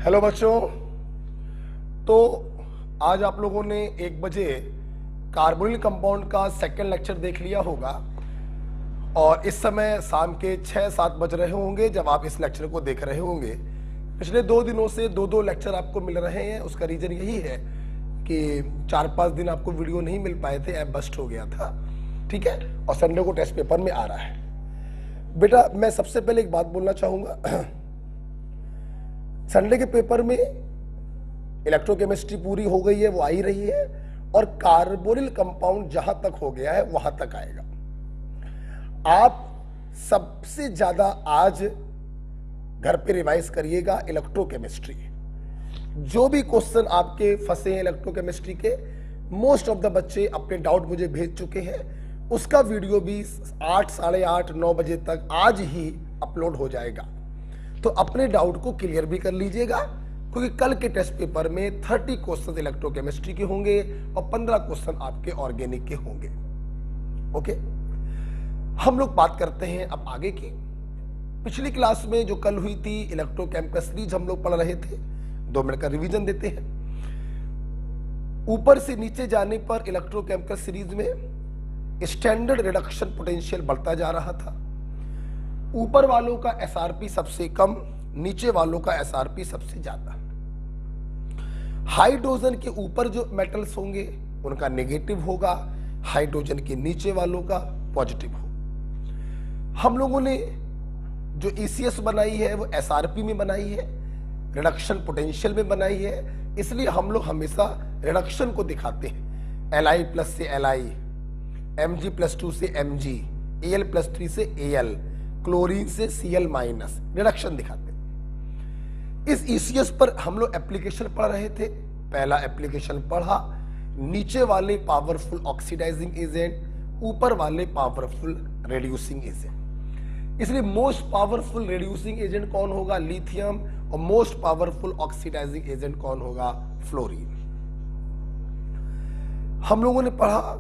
Hello बच्चों, तो आज आप लोगों ने 1 बजे कार्बोनिल कंपाउंड का सेकंड लेक्चर देख लिया होगा और इस समय शाम के 6-7 बज रहे होंगे जब आप इस लेक्चर को देख रहे होंगे। पिछले 2 दिनों से 2-2 लेक्चर आपको मिल रहे हैं। उसका रीजन यही है कि 4-5 दिन आपको वीडियो नहीं मिल पाए थे, ऐप बस्ट हो गया था, ठीक है। और संडे को टेस्ट पेपर में आ रहा है। बेटा मैं सबसे पहले एक बात बोलना चाहूंगा, संडे के पेपर में इलेक्ट्रोकेमिस्ट्री पूरी हो गई है, वो आ ही रही है, और कार्बोनिल कंपाउंड जहां तक हो गया है वहां तक आएगा। आप सबसे ज्यादा आज घर पे रिवाइज करिएगा इलेक्ट्रोकेमिस्ट्री। जो भी क्वेश्चन आपके फंसे हैं इलेक्ट्रोकेमिस्ट्री के, मोस्ट ऑफ द बच्चे अपने डाउट मुझे भेज चुके हैं। उसका वीडियो भी 8, साढ़े 8, 9 बजे तक आज ही अपलोड हो जाएगा, तो अपने डाउट को क्लियर भी कर लीजिएगा, क्योंकि कल के टेस्ट पेपर में 30 क्वेश्चन इलेक्ट्रोकेमिस्ट्री के होंगे और 15 क्वेश्चन आपके ऑर्गेनिक के होंगे। ओके, हम लोग बात करते हैं अब आगे की। पिछली क्लास में जो कल हुई थी इलेक्ट्रोकेम का सीरीज हम लोग पढ़ रहे थे। 2 मिनट का रिवीजन देते हैं। ऊपर से नीचे जाने पर इलेक्ट्रोकेमिकल सीरीज में स्टैंडर्ड रिडक्शन पोटेंशियल बढ़ता जा रहा था। ऊपर वालों का एसआरपी सबसे कम, नीचे वालों का एसआरपी सबसे ज्यादा। हाइड्रोजन के ऊपर जो मेटल्स होंगे उनका नेगेटिव होगा, हाइड्रोजन के नीचे वालों का पॉजिटिव हो। हम लोगों ने जो ईसीएस बनाई है वो एसआरपी में बनाई है, रिडक्शन पोटेंशियल में बनाई है, इसलिए हम लोग हमेशा रिडक्शन को दिखाते हैं। Li+ से Li, Mg+2 से Mg, Al+3 से Al, क्लोरीन से Cl-, रिडक्शन दिखाते हैं। इस ईसीएस पर हम लोग एप्लीकेशन पढ़ रहे थे। पहला एप्लीकेशन पढ़ा, नीचे वाले पावरफुल ऑक्सीडाइजिंग एजेंट, ऊपर वाले पावरफुल रिड्यूसिंग एजेंट। इसलिए मोस्ट पावरफुल रिड्यूसिंग एजेंट कौन होगा? लिथियम। और मोस्ट पावरफुल ऑक्सीडाइजिंग एजेंट कौन होगा? फ्लोरीन। हम लोगों ने पढ़ा,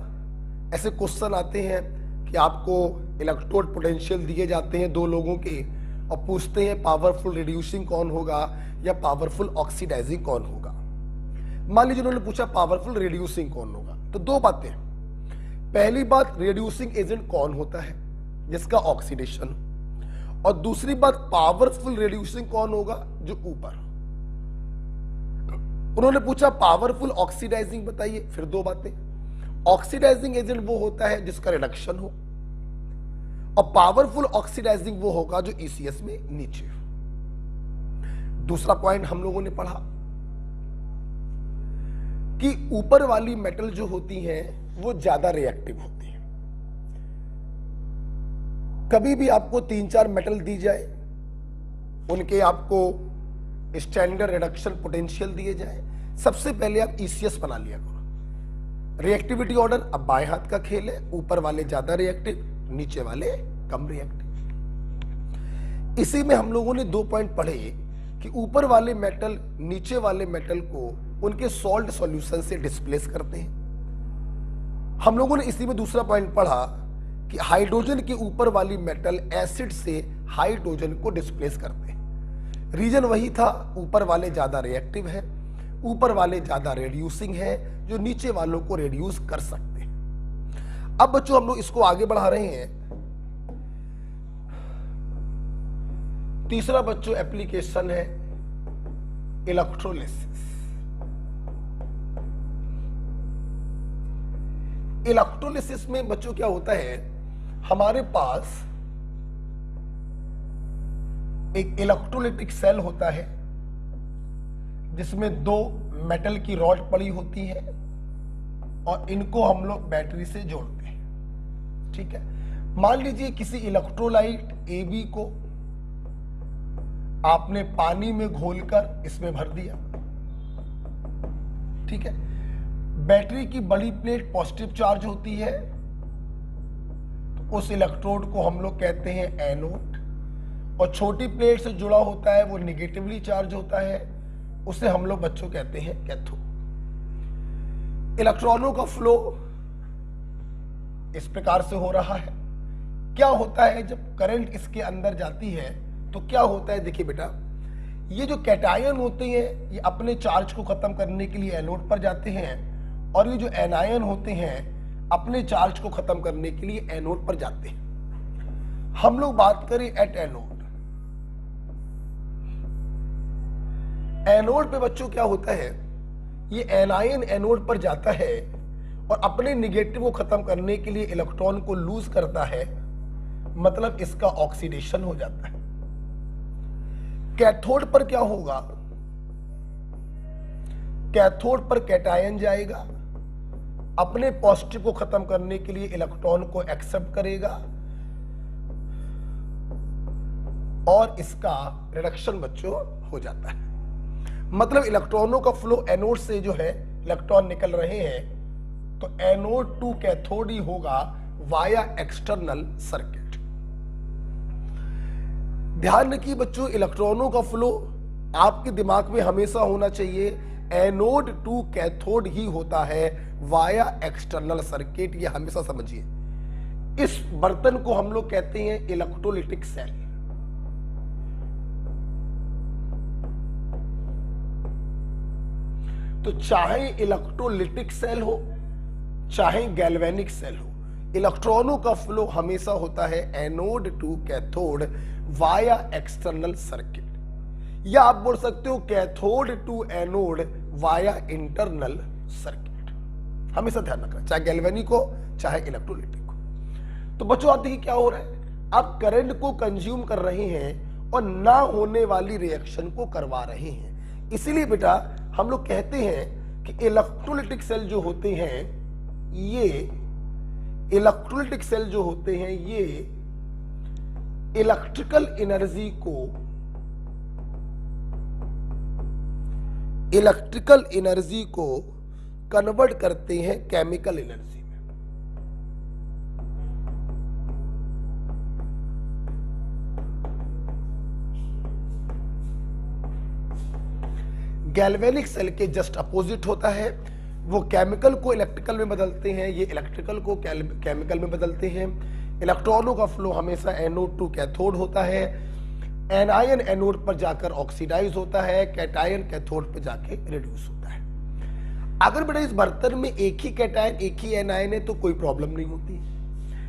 ऐसे क्वेश्चन आते हैं कि आपको इलेक्ट्रोड पोटेंशियल दिए जाते हैं 2 लोगों के और पूछते हैं पावरफुल रिड्यूसिंग कौन होगा या पावरफुल ऑक्सीडाइजिंग कौन होगा। मान लीजिए उन्होंने पूछा पावरफुल रिड्यूसिंग कौन होगा, तो 2 बातें। पहली बात, रिड्यूसिंग एजेंट कौन होता है जिसका ऑक्सीडेशन, और दूसरी बात पावरफुल रिड्यूसिंग कौन होगा जो ऊपर। उन्होंने पूछा पावरफुल ऑक्सीडाइजिंग बताइए, फिर 2 बातें। ऑक्सीडाइजिंग एजेंट वो होता है जिसका रिडक्शन हो, और पावरफुल ऑक्सीडाइजिंग वो होगा जो ईसीएस में नीचे हो। दूसरा पॉइंट हम लोगों ने पढ़ा कि ऊपर वाली मेटल जो होती हैं वो ज्यादा रिएक्टिव होती हैं। कभी भी आपको 3-4 मेटल दी जाए, उनके आपको स्टैंडर्ड रिडक्शन पोटेंशियल दिए जाए, सबसे पहले आप ईसीएस बना लिया करो। रिएक्टिविटी ऑर्डर अब बाएं हाथ का खेल है, ऊपर वाले ज्यादा रिएक्टिव, नीचे वाले कम रिएक्टिव। इसी में हम लोगों ने 2 पॉइंट पढ़े कि ऊपर वाले मेटल नीचे वाले मेटल को उनके सॉल्ट सॉल्यूशन से डिस्प्लेस करते हैं। हम लोगों ने इसी में दूसरा पॉइंट पढ़ा कि हाइड्रोजन के ऊपर वाली मेटल एसिड से हाइड्रोजन को डिस्प्लेस करते हैं। रीजन वही था, ऊपर वाले ज्यादा रिएक्टिव है, ऊपर वाले ज्यादा रिड्यूसिंग है, जो नीचे वालों को रिड्यूस कर सकते हैं। अब बच्चों हम लोग इसको आगे बढ़ा रहे हैं। तीसरा बच्चों एप्लीकेशन है इलेक्ट्रोलिसिस। इलेक्ट्रोलिसिस में बच्चों क्या होता है, हमारे पास एक इलेक्ट्रोलिटिक सेल होता है जिसमें 2 मेटल की रॉड पड़ी होती है और इनको हम लोग बैटरी से जोड़ते हैं, ठीक है। मान लीजिए किसी इलेक्ट्रोलाइट AB को आपने पानी में घोलकर इसमें भर दिया, ठीक है। बैटरी की बड़ी प्लेट पॉजिटिव चार्ज होती है, तो उस इलेक्ट्रोड को हम लोग कहते हैं एनोड, और छोटी प्लेट से जुड़ा होता है वो निगेटिवली चार्ज होता है, उसे हम लोग बच्चों कहते हैं कैथोड। इलेक्ट्रॉनों का फ्लो इस प्रकार से हो रहा है। क्या होता है जब करंट इसके अंदर जाती है तो क्या होता है, देखिए बेटा, ये जो कैटायन होते हैं ये अपने चार्ज को खत्म करने के लिए एनोड पर जाते हैं, और ये जो एनायन होते हैं अपने चार्ज को खत्म करने के लिए एनोड पर जाते हैं। हम लोग बात करें एट एनोड। एनोड पे बच्चों क्या होता है, ये एनायन एनोड पर जाता है और अपने निगेटिव को खत्म करने के लिए इलेक्ट्रॉन को लूज करता है, मतलब इसका ऑक्सीडेशन हो जाता है। कैथोड पर क्या होगा, कैथोड पर कैटायन जाएगा, अपने पॉजिटिव को खत्म करने के लिए इलेक्ट्रॉन को एक्सेप्ट करेगा और इसका रिडक्शन बच्चों हो जाता है। मतलब इलेक्ट्रॉनों का फ्लो एनोड से जो है इलेक्ट्रॉन निकल रहे हैं तो एनोड टू कैथोड ही होगा वाया एक्सटर्नल सर्किट। ध्यान रखिए बच्चों, इलेक्ट्रॉनों का फ्लो आपके दिमाग में हमेशा होना चाहिए एनोड टू कैथोड ही होता है वाया एक्सटर्नल सर्किट। ये हमेशा समझिए। इस बर्तन को हम लोग कहते हैं इलेक्ट्रोलिटिक सेल। तो चाहे इलेक्ट्रोलिटिक सेल हो चाहे गैल्वेनिक सेल हो, इलेक्ट्रॉनों का फ्लो हमेशा होता है anode to cathode via external circuit, या आप बोल सकते हो cathode to anode via internal circuit. हमेशा ध्यान रखना, चाहे गैल्वेनिक हो चाहे इलेक्ट्रोलिटिक हो। तो बच्चों आप देखिए क्या हो रहा है, आप करंट को कंज्यूम कर रहे हैं और ना होने वाली रिएक्शन को करवा रहे हैं। इसीलिए बेटा हम लोग कहते हैं कि इलेक्ट्रोलिटिक सेल जो होते हैं ये इलेक्ट्रोलिटिक सेल जो होते हैं ये इलेक्ट्रिकल एनर्जी को कन्वर्ट करते हैं केमिकल एनर्जी में। गैल्वेनिक सेल के जस्ट अपोजिट होता है, वो केमिकल को इलेक्ट्रिकल में बदलते हैं, ये इलेक्ट्रिकल को केमिकल में बदलते हैं। इलेक्ट्रॉनों का फ्लो हमेशा एनोड टू कैथोड होता है, एनायन एनोड पर जाकर ऑक्सीडाइज होता है, कैटायन कैथोड पर जाके रिड्यूस होता है। अगर बेटा इस बर्तन में एक ही कैटायन एक ही एनायन है तो कोई प्रॉब्लम नहीं होती,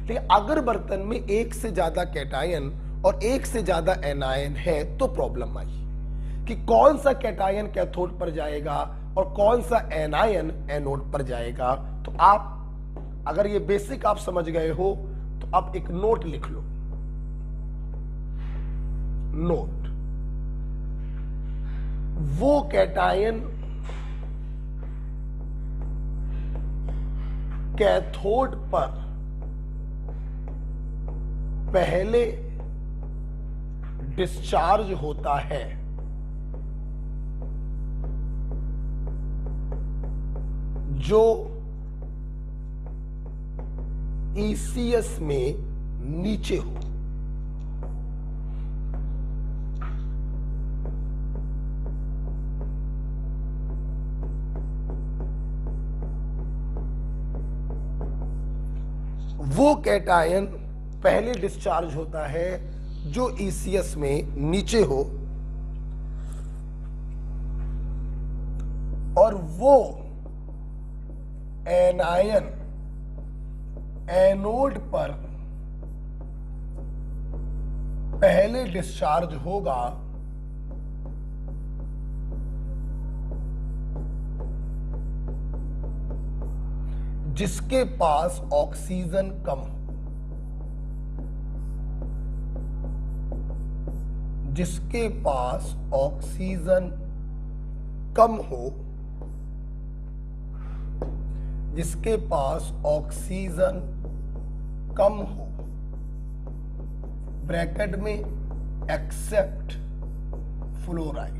लेकिन अगर बर्तन में एक से ज्यादा कैटायन और एक से ज्यादा एनायन है तो प्रॉब्लम आई कि कौन सा कैटायन कैथोड पर जाएगा और कौन सा एनायन एनोड पर जाएगा। तो आप अगर ये बेसिक आप समझ गए हो तो अब एक नोट लिख लो। नोट, वो कैटायन कैथोड पर पहले डिस्चार्ज होता है जो ECS में नीचे हो। वो कैटायन पहले डिस्चार्ज होता है जो ECS में नीचे हो, और वो एनायन एनोड पर पहले डिस्चार्ज होगा जिसके पास ऑक्सीजन कम हो, जिसके पास ऑक्सीजन कम हो, जिसके पास ऑक्सीजन कम हो, ब्रैकेट में एक्सेप्ट फ्लोराइड।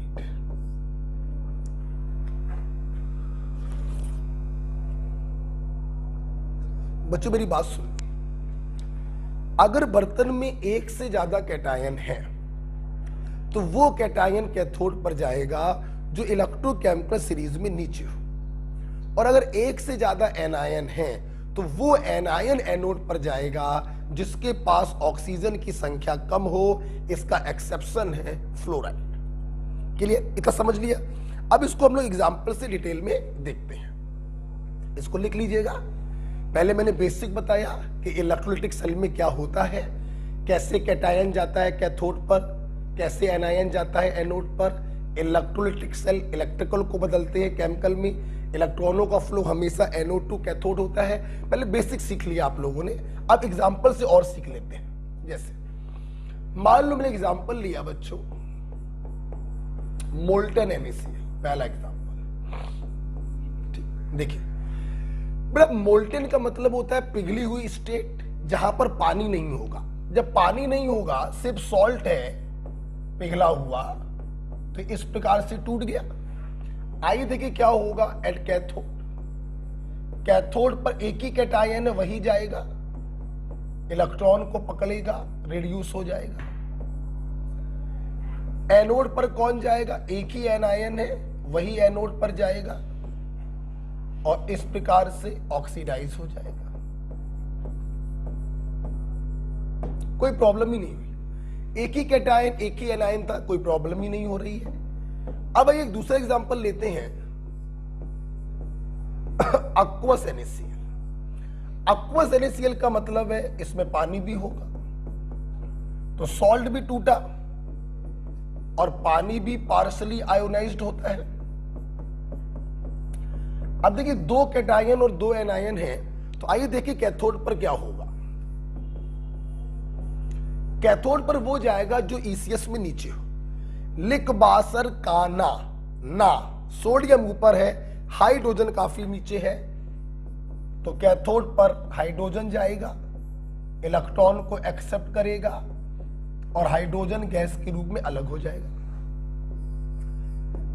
बच्चों मेरी बात सुन, अगर बर्तन में एक से ज्यादा कैटायन है तो वो कैटायन कैथोड पर जाएगा जो इलेक्ट्रोकेमिकल सीरीज में नीचे हो, और अगर एक से ज्यादा एनायन है तो वो एनायन एनोड पर जाएगा जिसके पास ऑक्सीजन की संख्या कम हो। इसका एक्सेप्शन है फ्लोराइड। क्लियर, इतना समझ लिया। अब इसको हम लोग एग्जाम्पल से डिटेल में देखते हैं। इसको लिख लीजिएगा। पहले मैंने बेसिक बताया कि इलेक्ट्रोलाइटिक सेल में क्या होता है, कैसे कैटायन जाता है कैथोड पर, कैसे एनायन जाता है एनोड पर। इलेक्ट्रोलाइटिक सेल इलेक्ट्रिकल को बदलते हैं केमिकल में, इलेक्ट्रॉनों का फ्लो हमेशा एनोड टू कैथोड होता है। पहले बेसिक सीख लिया आप लोगों ने, अब एग्जाम्पल से और सीख लेते हैं। जैसे मान लो मैंने एग्जाम्पल लिया बच्चों मोल्टन NaCl, पहला एग्जाम्पल। देखिए बेटा, मोल्टन का मतलब होता है पिघली हुई स्टेट, जहां पर पानी नहीं होगा। जब पानी नहीं होगा, सिर्फ सॉल्ट है पिघला हुआ, तो इस प्रकार से टूट गया। आइए देखिए क्या होगा एट कैथोड। कैथोड पर एक ही कैटायन है, वही जाएगा, इलेक्ट्रॉन को पकड़ेगा, रिड्यूस हो जाएगा। एनोड पर कौन जाएगा, एक ही एनायन है, वही एनोड पर जाएगा और इस प्रकार से ऑक्सीडाइज हो जाएगा। कोई प्रॉब्लम ही नहीं हुई, एक ही कैटायन एक ही एनायन था, कोई प्रॉब्लम ही नहीं हो रही है। अब एक दूसरा एग्जांपल लेते हैं aqueous NaCl। aqueous NaCl का मतलब है इसमें पानी भी होगा, तो सॉल्ट भी टूटा और पानी भी पार्शली आयोनाइज्ड होता है। अब देखिए दो कैटायन और दो एनायन हैं, तो आइए देखिए कैथोड पर क्या होगा। कैथोड पर वो जाएगा जो ECS में नीचे हो। लिक बासर का ना सोडियम ऊपर है, हाइड्रोजन काफी नीचे है, तो कैथोड पर हाइड्रोजन जाएगा, इलेक्ट्रॉन को एक्सेप्ट करेगा और हाइड्रोजन गैस के रूप में अलग हो जाएगा।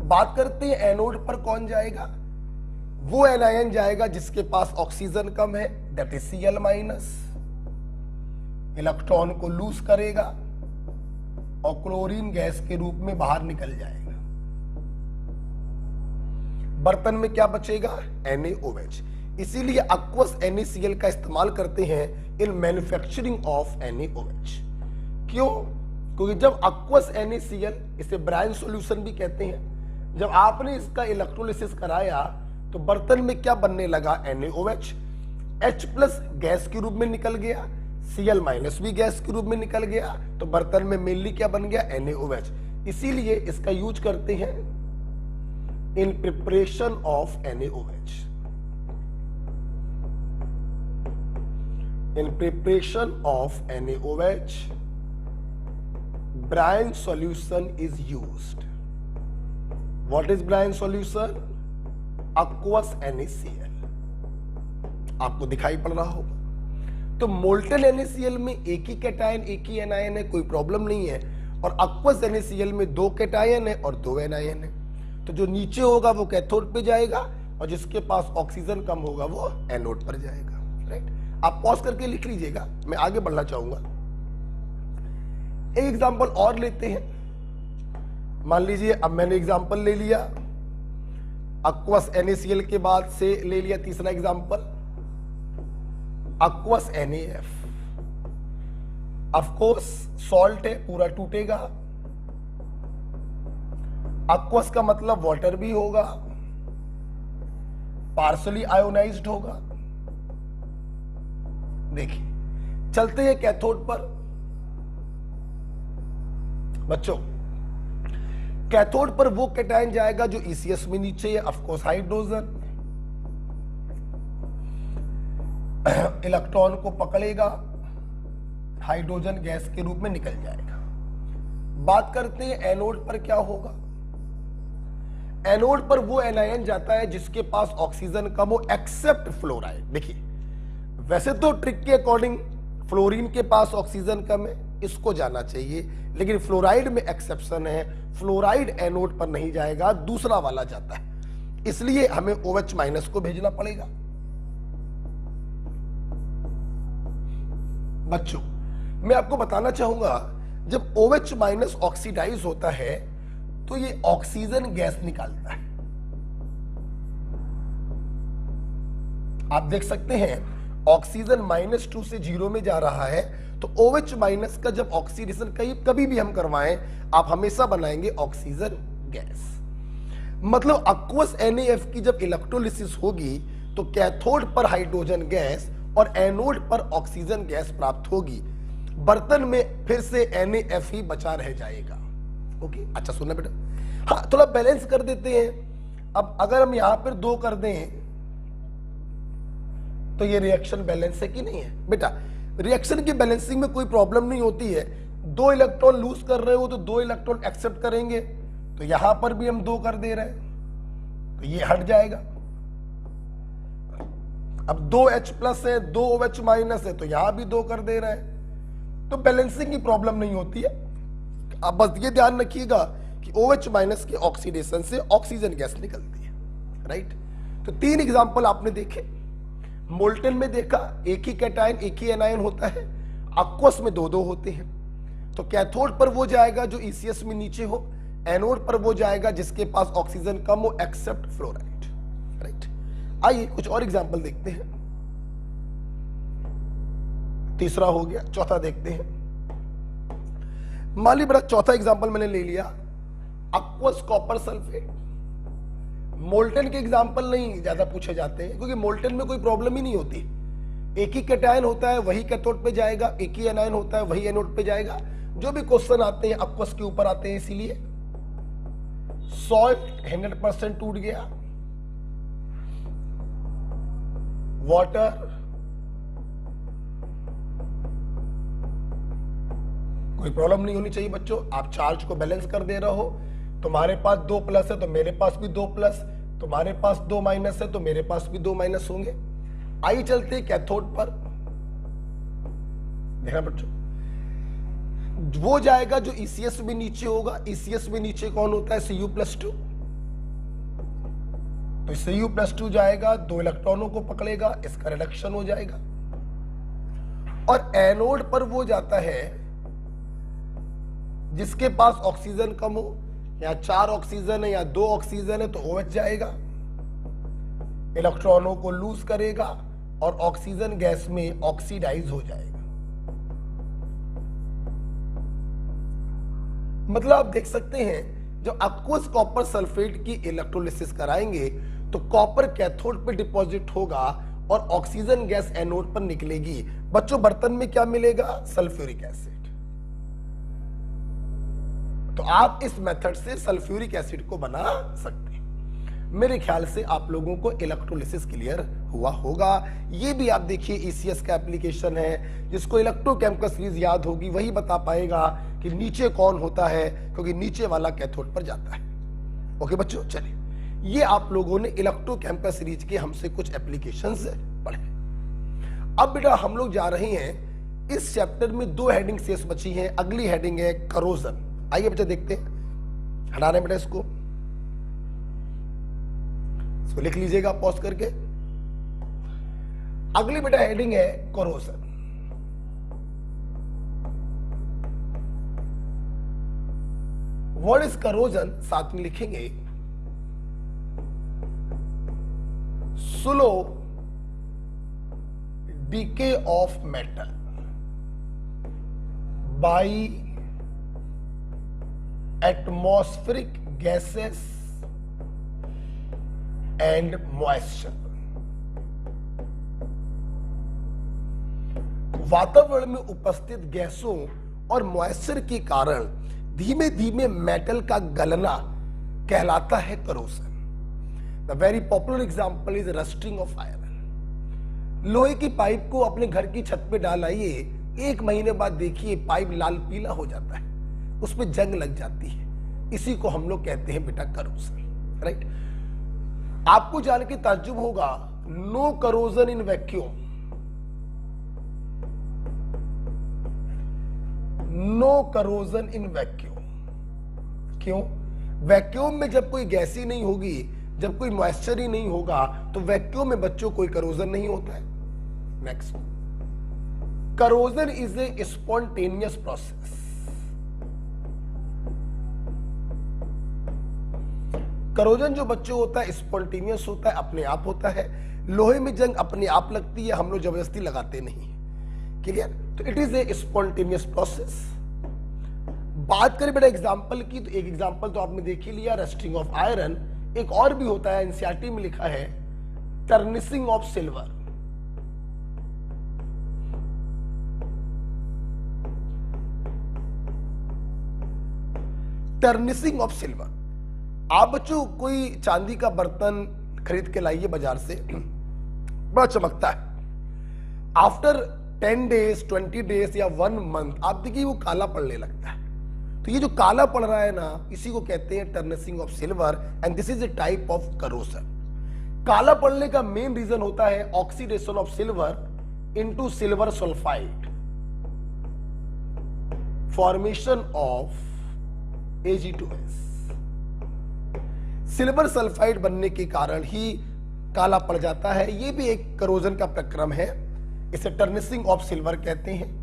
बात करते हैं एनोड पर कौन जाएगा। वो एनायन जाएगा जिसके पास ऑक्सीजन कम है, दैट इज Cl-, इलेक्ट्रॉन को लूज करेगा और क्लोरीन गैस के रूप में बाहर निकल जाएगा। बर्तन में क्या बचेगा, NaOH। इसीलिए aqueous NaCl का इस्तेमाल करते हैं इन मैन्युफैक्चरिंग ऑफ NaOH। क्यों, क्योंकि जब aqueous NaCl, इसे ब्राइन सॉल्यूशन भी कहते हैं, जब आपने इसका इलेक्ट्रोलिसिस कराया तो बर्तन में क्या बनने लगा, NaOH। H+ गैस के रूप में निकल गया, Cl- भी गैस के रूप में निकल गया, तो बर्तन में मेनली क्या बन गया, NaOH। इसीलिए इसका यूज करते हैं in preparation of NaOH। In preparation of NaOH brine solution is used. What is brine solution? Aqueous NaCl। आपको दिखाई पड़ रहा होगा। तो मोल्टन NaCl में एक ही कैटायन एक ही एनायन है, कोई प्रॉब्लम नहीं है, और aqueous NaCl में दो कैटायन है और दो एनायन है, तो जो नीचे होगा वो कैथोड पे जाएगा और जिसके पास ऑक्सीजन कम होगा वो एनोड पर जाएगा। राइट, आप पॉज करके लिख लीजिएगा, मैं आगे बढ़ना चाहूंगा। एक एग्जांपल और लेते हैं। मान लीजिए अब मैंने एग्जांपल ले लिया aqueous NaCl के बाद से ले लिया तीसरा example aqueous NaF। Of course salt है, पूरा टूटेगा। aqueous का मतलब वाटर भी होगा, पार्शली आयोनाइज्ड होगा। देखिए चलते हैं कैथोड पर। बच्चों कैथोड पर वो कैटायन जाएगा जो ECS में नीचे है, ऑफ कोर्स हाइड्रोजन, इलेक्ट्रॉन को पकड़ेगा, हाइड्रोजन गैस के रूप में निकल जाएगा। बात करते हैं एनोड पर क्या होगा। एनोड पर वो एनायन जाता है जिसके पास ऑक्सीजन कम हो एक्सेप्ट फ्लोराइड। देखिए वैसे तो ट्रिक के अकॉर्डिंग फ्लोरीन के पास ऑक्सीजन कम है, इसको जाना चाहिए, लेकिन फ्लोराइड में एक्सेप्शन है, फ्लोराइड एनोड पर नहीं जाएगा, दूसरा वाला जाता है, इसलिए हमें OH- को भेजना पड़ेगा। बच्चों मैं आपको बताना चाहूंगा, जब OH- ऑक्सीडाइज होता है तो ये ऑक्सीजन गैस निकालता है। आप देख सकते हैं ऑक्सीजन -2 से 0 में जा रहा है, तो OH- का जब ऑक्सीडेशन कभी भी हम करवाएं, आप हमेशा बनाएंगे ऑक्सीजन गैस। मतलब aqueous NaF की जब इलेक्ट्रोलिसिस होगी तो कैथोड पर हाइड्रोजन गैस और एनोड पर ऑक्सीजन गैस प्राप्त होगी। बर्तन में फिर से NaF ही बचा रह जाएगा। ओके, अच्छा सुनना बेटा, हाँ थोड़ा बैलेंस कर देते हैं। अब अगर हम यहां पर 2 कर दें तो ये रिएक्शन बैलेंस है कि नहीं है बेटा? रिएक्शन की बैलेंसिंग में कोई प्रॉब्लम नहीं होती है। 2 इलेक्ट्रॉन लूज कर रहे हो तो 2 इलेक्ट्रॉन एक्सेप्ट करेंगे, तो यहां पर भी हम 2 कर दे रहे हैं तो ये हट जाएगा। अब 2H प्लस है, 2OH माइनस है, तो यहां भी 2 कर दे रहे हैं, तो बैलेंसिंग की प्रॉब्लम नहीं होती है। अब बस ये ध्यान रखिएगा कि OH माइनस के ऑक्सीडेशन से ऑक्सीजन गैस निकलती है, राइट। तो 3 एग्जांपल आपने देखे। मोल्टन में देखा एक ही कैटायन एक ही एनायन होता है, aqueous में 2-2 होते हैं। तो कैथोड पर वो जाएगा जो ECS में नीचे हो, एनोड पर वो जाएगा जिसके पास ऑक्सीजन कम हो एक्सेप्ट फ्लोराइड, राइट। आइए कुछ और एग्जांपल देखते हैं। तीसरा हो गया, चौथा देखते हैं। मान ली बड़ा चौथा एग्जांपल मैंने ले लिया, aqueous कॉपर सल्फेट। मोल्टन के एग्जांपल नहीं ज्यादा पूछे जाते हैं क्योंकि मोल्टन में कोई प्रॉब्लम ही नहीं होती। एक ही कैटायन होता है वही कैथोड पे जाएगा, एक ही एनायन होता है वही एनोड पे जाएगा। जो भी क्वेश्चन आते हैं aqueous के ऊपर आते हैं, इसीलिए सॉल्ट 100% टूट गया, वाटर कोई प्रॉब्लम नहीं होनी चाहिए बच्चों। आप चार्ज को बैलेंस कर दे रहे हो, तुम्हारे पास 2 प्लस है तो मेरे पास भी 2 प्लस, तुम्हारे पास 2 माइनस है तो मेरे पास भी 2 माइनस होंगे। आइए चलते हैं कैथोड पर। देखना बच्चों, वो जाएगा जो ECS में नीचे होगा। ECS में नीचे कौन होता है? Cu+2। तो Cu+2 जाएगा, 2 इलेक्ट्रॉनों को पकड़ेगा, इसका रिडक्शन हो जाएगा। और एनोड पर वो जाता है जिसके पास ऑक्सीजन कम हो, या 4 ऑक्सीजन है या 2 ऑक्सीजन है तो OH जाएगा, इलेक्ट्रॉनों को लूज करेगा और ऑक्सीजन गैस में ऑक्सीडाइज हो जाएगा। मतलब आप देख सकते हैं जब aqueous कॉपर सल्फेट की इलेक्ट्रोलिसिस कराएंगे तो कॉपर कैथोड पे डिपॉजिट होगा और ऑक्सीजन गैस एनोड पर निकलेगी। बच्चों बर्तन में क्या मिलेगा? Sulphuric acid. तो आप इस मेथड से सल्फ्यूरिक एसिड को बना सकते हैं। मेरे ख्याल से आप लोगों को इलेक्ट्रोलिसिस क्लियर हुआ होगा। ये भी आप देखिए ECS का एप्लीकेशन है। जिसको इलेक्ट्रोकेमिकल सीरीज याद होगी वही बता पाएगा कि नीचे कौन होता है, क्योंकि नीचे वाला कैथोड पर जाता है। ओके बच्चों, चलिए ये आप लोगों ने इलेक्ट्रोकेमिकल सीरीज के हमसे कुछ एप्लीकेशंस पढ़े। अब बेटा हम लोग जा रहे हैं, इस चैप्टर में 2 हेडिंग शेष बची हैं। अगली हेडिंग है करोजन। आइए बेटा देखते हैं, हटा रहे हैं बेटा इसको लिख लीजिएगा पॉज करके। अगली बेटा हेडिंग है करोजन। What is corrosion? साथ में लिखेंगे slow DK of metal by atmospheric gases and moisture. वातावरण में उपस्थित गैसों और मॉइस्चर के कारण धीमे धीमे मेटल का गलना कहलाता है corrosion. The very popular example is rusting of iron. लोहे की पाइप को अपने घर की छत पे डाल आइए, 1 महीने बाद देखिए पाइप लाल पीला हो जाता है, उसमें जंग लग जाती है। इसी को हम लोग कहते हैं बेटा करोजन, राइट। आपको जान के ताज्जुब होगा, no corrosion in vacuum. No corrosion in vacuum. क्यों? वैक्यूम में जब कोई गैस ही नहीं होगी, जब कोई मॉइस्चर ही नहीं होगा, तो वैक्यूम में बच्चों कोई करोजन नहीं होता है। Next, corrosion is a spontaneous process. Corrosion जो बच्चों होता है स्पॉन्टेनियस होता है, अपने आप होता है। लोहे में जंग अपने आप लगती है, हम लोग जबरदस्ती लगाते नहीं। क्लियर? तो it is a spontaneous process बात करें बेटा एग्जाम्पल की, तो एक एग्जाम्पल तो आपने देख ही लिया, रस्टिंग ऑफ आयरन। एक और भी होता है, एनसीईआरटी में लिखा है tarnishing of silver. Tarnishing of silver. आप बच्चों कोई चांदी का बर्तन खरीद के लाइए बाजार से, बड़ा चमकता है। आफ्टर 10 डेज 20 डेज या 1 मंथ आप देखिए वो काला पड़ने लगता है। तो ये जो काला पड़ रहा है ना, इसी को कहते हैं tarnishing of silver, and this is a type of corrosion. काला पड़ने का मेन रीजन होता है oxidation of silver into silver sulphide, formation of Ag2S। Silver sulphide बनने के कारण ही काला पड़ जाता है। यह भी एक करोजन का प्रक्रम है, इसे टर्निशिंग ऑफ सिल्वर कहते हैं।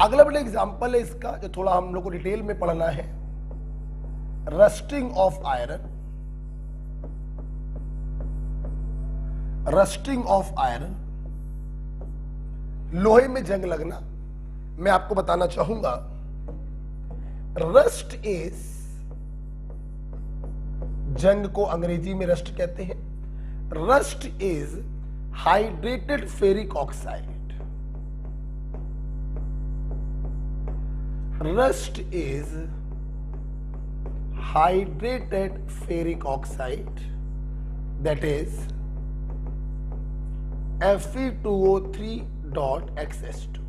अगला बड़ा एग्जांपल है इसका, जो थोड़ा हम लोग को डिटेल में पढ़ना है, rusting of iron. Rusting of iron, लोहे में जंग लगना। मैं आपको बताना चाहूंगा, रस्ट इज, जंग को अंग्रेजी में रस्ट कहते हैं। Rust is hydrated ferric oxide. Rust is hydrated ferric oxide, that is Fe2O3.XS2।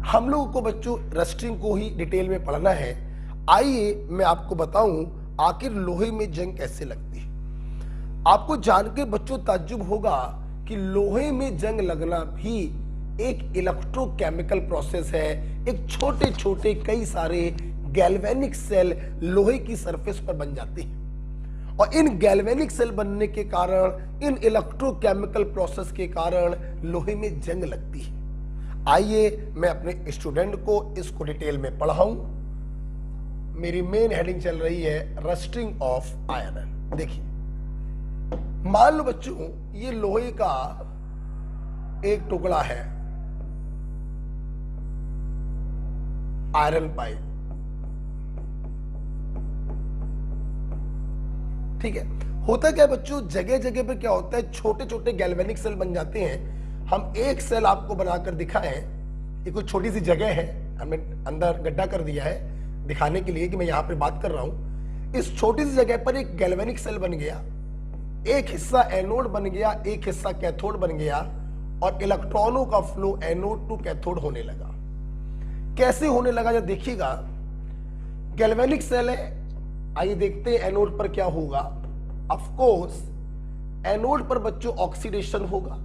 हम लोगों को बच्चों रस्टिंग को ही डिटेल में पढ़ना है। आइए मैं आपको बताऊं आखिर लोहे में जंग कैसे लगती है। आपको जान के बच्चों ताज्जुब होगा कि लोहे में जंग लगना भी एक इलेक्ट्रोकेमिकल प्रोसेस है। एक छोटे छोटे कई सारे गैल्वेनिक सेल लोहे की सरफेस पर बन जाते हैं, और इन गैल्वेनिक सेल बनने के कारण, इन इलेक्ट्रोकेमिकल प्रोसेस के कारण लोहे में जंग लगती है। आइए मैं अपने स्टूडेंट को इसको डिटेल में पढ़ाऊं। मेरी मेन हेडिंग चल रही है रस्टिंग ऑफ आयरन। देखिए, मान लो बच्चों ये लोहे का एक टुकड़ा है, आयरन पाइप, ठीक है। होता क्या है बच्चों, जगह जगह पे क्या होता है, छोटे छोटे गैल्वेनिक सेल बन जाते हैं। हम एक सेल आपको बनाकर दिखाएं, ये कोई छोटी सी जगह है, हमने अंदर गड्ढा कर दिया है दिखाने के लिए कि मैं यहां पे बात कर रहा हूं। इस छोटी सी जगह पर एक गैल्वेनिक सेल बन गया, एक हिस्सा एनोड बन गया, एक हिस्सा कैथोड बन गया, और इलेक्ट्रॉनों का फ्लो एनोड टू कैथोड होने लगा। कैसे होने लगा जब देखिएगा, गैल्वेनिक सेल है, आइए देखते हैं एनोड पर क्या होगा। ऑफ कोर्स एनोड पर बच्चों ऑक्सीडेशन होगा,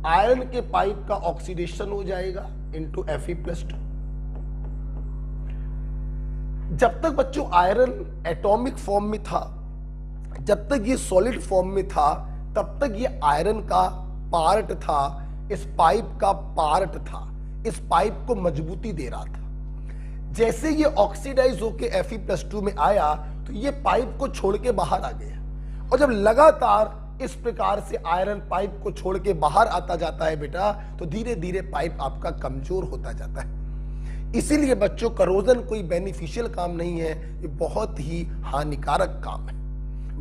आयरन के पाइप का ऑक्सीडेशन हो जाएगा इनटू Fe+2। जब तक बच्चों आयरन एटॉमिक फॉर्म में था, जब तक ये सॉलिड फॉर्म में था, तब तक ये आयरन का पार्ट था, इस पाइप का पार्ट था, इस पाइप को मजबूती दे रहा था। जैसे ये ऑक्सीडाइज होके Fe+2 में आया तो ये पाइप को छोड़ के बाहर आ गया, और जब लगातार इस प्रकार से आयरन पाइप को छोड़ के बाहर आता जाता है बेटा, तो धीरे धीरे पाइप आपका कमजोर होता जाता है। इसीलिए बच्चों करोजन कोई बेनिफिशियल काम नहीं है, ये बहुत ही हानिकारक काम है।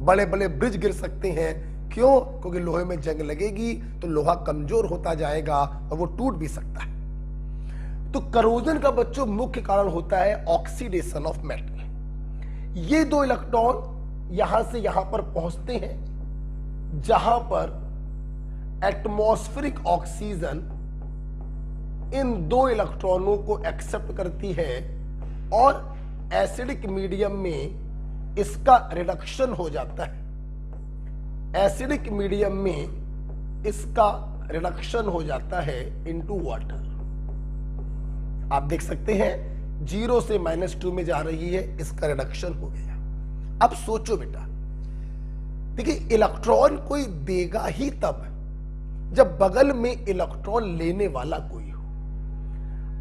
बड़े बड़े ब्रिज गिर सकते हैं, क्यों? क्योंकि लोहे में जंग लगेगी तो लोहा कमजोर होता जाएगा और वो टूट भी सकता है। तो करोजन का बच्चों मुख्य कारण होता है ऑक्सीडेशन ऑफ मेटल। ये दो इलेक्ट्रॉन यहां से यहां पर पहुंचते हैं, जहां पर एटमॉस्फेरिक ऑक्सीजन इन दो इलेक्ट्रॉनों को एक्सेप्ट करती है, और एसिडिक मीडियम में इसका रिडक्शन हो जाता है। एसिडिक मीडियम में इसका रिडक्शन हो जाता है इनटू वाटर। आप देख सकते हैं 0 से -2 में जा रही है, इसका रिडक्शन हो गया। अब सोचो बेटा, देखिए इलेक्ट्रॉन कोई देगा ही तब जब बगल में इलेक्ट्रॉन लेने वाला कोई हो।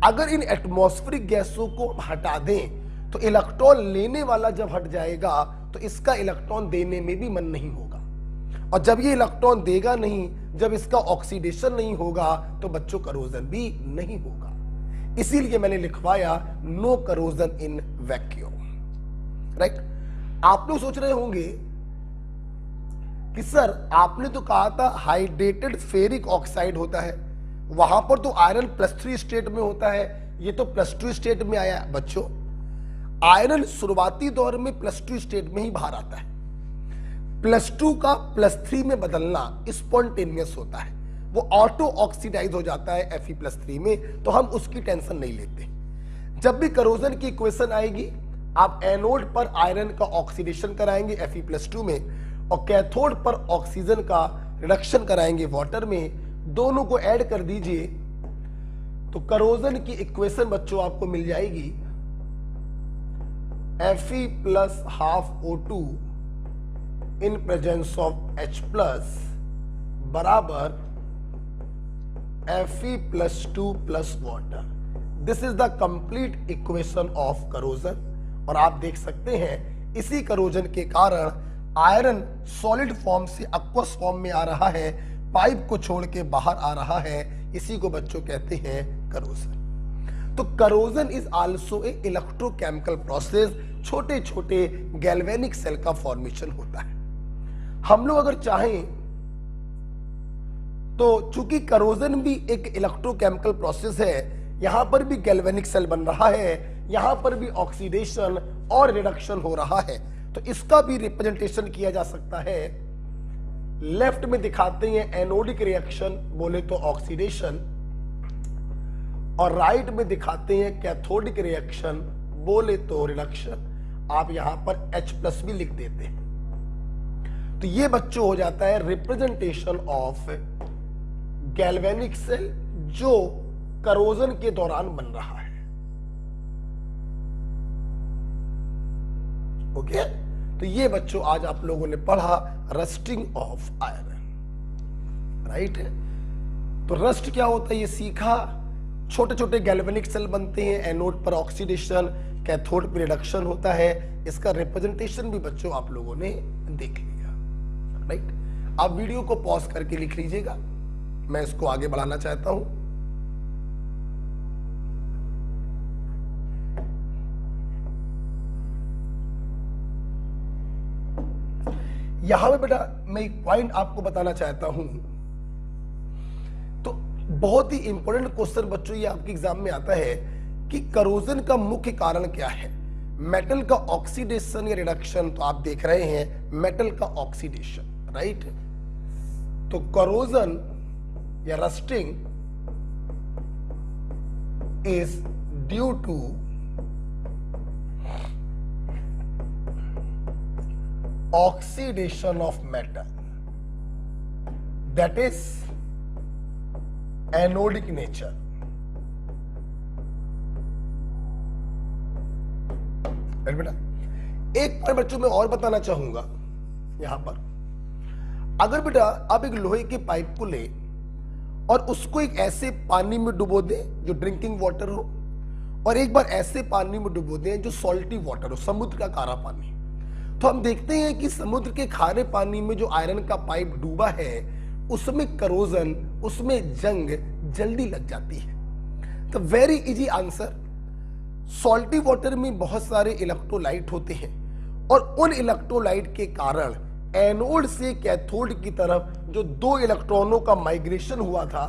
अगर इन एटमॉस्फेरिक गैसों को हटा दें तो इलेक्ट्रॉन लेने वाला जब हट जाएगा तो इसका इलेक्ट्रॉन देने में भी मन नहीं होगा, और जब ये इलेक्ट्रॉन देगा नहीं जब इसका ऑक्सीडेशन नहीं होगा तो बच्चों करोजन भी नहीं होगा। इसीलिए मैंने लिखवाया no corrosion in vacuum, right. आप लोग सोच रहे होंगे कि सर आपने तो कहा था हाइड्रेटेड फेरिक ऑक्साइड होता है, वहां पर तो आयरन +3 स्टेट में होता है, ये तो +2 स्टेट में आया। बच्चों आयरन शुरुआती दौर में +2 स्टेट में ही बाहर आता है, +2 का +3 में बदलना स्पॉन्टेनियस होता है, वो ऑटो ऑक्सीडाइज हो जाता है Fe+3 में, तो हम उसकी टेंशन नहीं लेते। जब भी करोजन की इक्वेशन आएगी आप एनोड पर आयरन का ऑक्सीडेशन कराएंगे Fe+2 में और कैथोड पर ऑक्सीजन का रिडक्शन कराएंगे वाटर में, दोनों को ऐड कर दीजिए तो करोजन की इक्वेशन बच्चों आपको मिल जाएगी Fe + ½ O2 in presence of H+ बराबर Fe+2 + water। This is the complete equation of corrosion. और आप देख सकते हैं इसी करोजन के कारण आयरन सॉलिड फॉर्म से एक्वस फॉर्म में आ रहा है, पाइप को छोड़ के बाहर आ रहा है, इसी को बच्चों कहते हैं करोजन। तो corrosion is also a electrochemical process, छोटे छोटे गैल्वेनिक सेल का फॉर्मेशन होता है। हम लोग अगर चाहें तो चूंकि करोजन भी एक इलेक्ट्रोकेमिकल प्रोसेस है, यहां पर भी गैल्वेनिक सेल बन रहा है, यहां पर भी ऑक्सीडेशन और रिडक्शन हो रहा है, तो इसका भी रिप्रेजेंटेशन किया जा सकता है। लेफ्ट में दिखाते हैं एनोडिक रिएक्शन बोले तो ऑक्सीडेशन, और राइट में दिखाते हैं कैथोडिक रिएक्शन बोले तो रिडक्शन। आप यहां पर H+ भी लिख देते हैं, तो ये बच्चों हो जाता है रिप्रेजेंटेशन ऑफ गैल्वेनिक सेल जो करोजन के दौरान बन रहा है। ओके, तो ये बच्चों आज आप लोगों ने पढ़ा रस्टिंग ऑफ आयरन, राइट। तो रस्ट क्या होता है ये सीखा, छोटे छोटे गैल्वेनिक सेल बनते हैं, एनोड पर ऑक्सीडेशन, कैथोड पर रिडक्शन होता है, इसका रिप्रेजेंटेशन भी बच्चों आप लोगों ने देख लिया, राइट। आप वीडियो को पॉज करके लिख लीजिएगा, मैं इसको आगे बढ़ाना चाहता हूं। यहां पे बेटा मैं एक पॉइंट आपको बताना चाहता हूं, तो बहुत ही इंपॉर्टेंट क्वेश्चन बच्चों ये आपके एग्जाम में आता है कि करोजन का मुख्य कारण क्या है। मेटल का ऑक्सीडेशन या रिडक्शन, तो आप देख रहे हैं मेटल का ऑक्सीडेशन, राइट। तो करोजन या rusting is due to oxidation of metal, that is anodic nature। बेटा एक बार बच्चों मैं और बताना चाहूंगा, यहां पर अगर बेटा आप एक लोहे के पाइप को ले और उसको एक ऐसे पानी में डुबो दें जो ड्रिंकिंग वाटर हो, और एक बार ऐसे पानी में डुबो दें जो सॉल्टी वाटर हो, समुद्र का खारा पानी, तो हम देखते हैं कि समुद्र के खारे पानी में जो आयरन का पाइप डूबा है उसमें करोजन, उसमें जंग जल्दी लग जाती है। तो very easy answer, salty water में बहुत सारे इलेक्ट्रोलाइट होते हैं और उन इलेक्ट्रोलाइट के कारण एनोड से कैथोड की तरफ जो 2 इलेक्ट्रॉनों का माइग्रेशन हुआ था,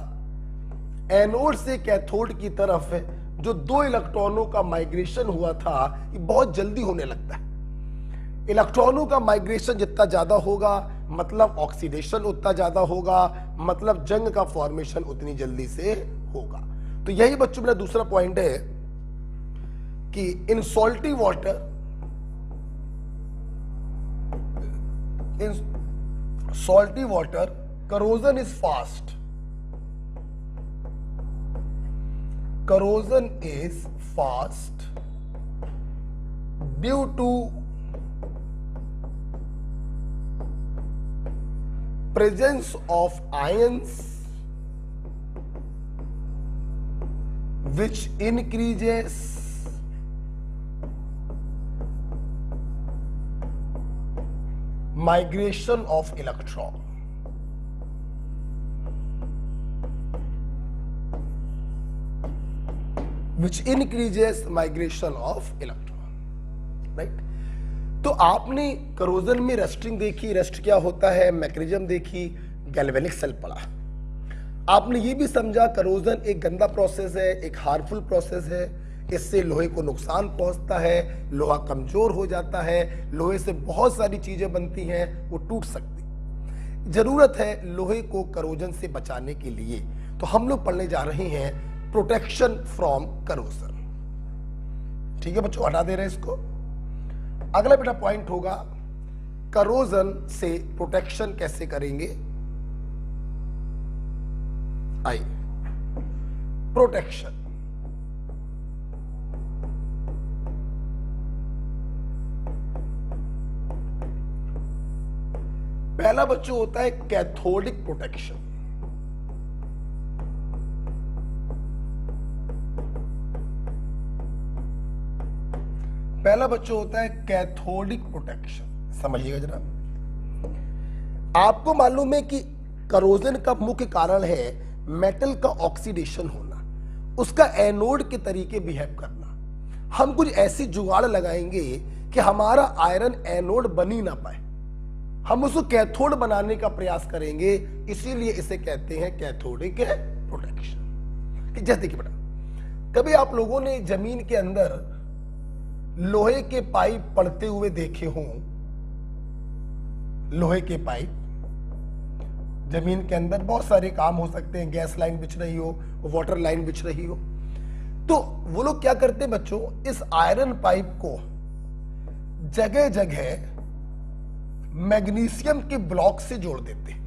एनोड से कैथोड की तरफ जो 2 इलेक्ट्रॉनों का माइग्रेशन हुआ था, ये बहुत जल्दी होने लगता है। इलेक्ट्रॉनों का माइग्रेशन जितना ज्यादा होगा मतलब ऑक्सीडेशन उतना ज्यादा होगा, मतलब जंग का फॉर्मेशन उतनी जल्दी से होगा। तो यही बच्चों मेरा दूसरा पॉइंट है कि in salty water, corrosion is fast, corrosion is fast due to presence of ions which increases migration of electron। Which increases migration of electron, right. तो आपने करोजन में रस्टिंग देखी, रस्ट क्या होता है, मैकेनिज्म देखी, गैल्वेनिक सेल पढ़ा। आपने ये भी समझा करोजन एक गंदा प्रोसेस है, एक हार्मफुल प्रोसेस है, इससे लोहे को नुकसान पहुंचता है, लोहा कमजोर हो जाता है, लोहे से बहुत सारी चीजें बनती हैं, वो टूट सकती। जरूरत है लोहे को करोजन से बचाने के लिए। तो हम लोग पढ़ने जा रहे हैं प्रोटेक्शन फ्रॉम करोजन। ठीक है बच्चों, हटा दे रहे हैं इसको। अगला बेटा पॉइंट होगा करोजन से प्रोटेक्शन कैसे करेंगे। आइए, प्रोटेक्शन। पहला बच्चों होता है कैथोडिक प्रोटेक्शन। पहला बच्चों होता है कैथोडिक प्रोटेक्शन। समझिएगा जरा, आपको मालूम है कि करोजन का मुख्य कारण है मेटल का ऑक्सीडेशन होना, उसका एनोड के तरीके बिहेव करना। हम कुछ ऐसी जुगाड़ लगाएंगे कि हमारा आयरन एनोड बन ही ना पाए, हम उसको कैथोड बनाने का प्रयास करेंगे, इसीलिए इसे कहते हैं कैथोडिक प्रोटेक्शन। कि जैसे देखिए बेटा, कभी आप लोगों ने जमीन के अंदर लोहे के पाइप पड़ते हुए देखे हों, लोहे के पाइप जमीन के अंदर बहुत सारे काम हो सकते हैं, गैस लाइन बिछ रही हो, वाटर लाइन बिछ रही हो, तो वो लोग क्या करते हैं बच्चों, इस आयरन पाइप को जगह जगह मैग्नीशियम के ब्लॉक से जोड़ देते हैं।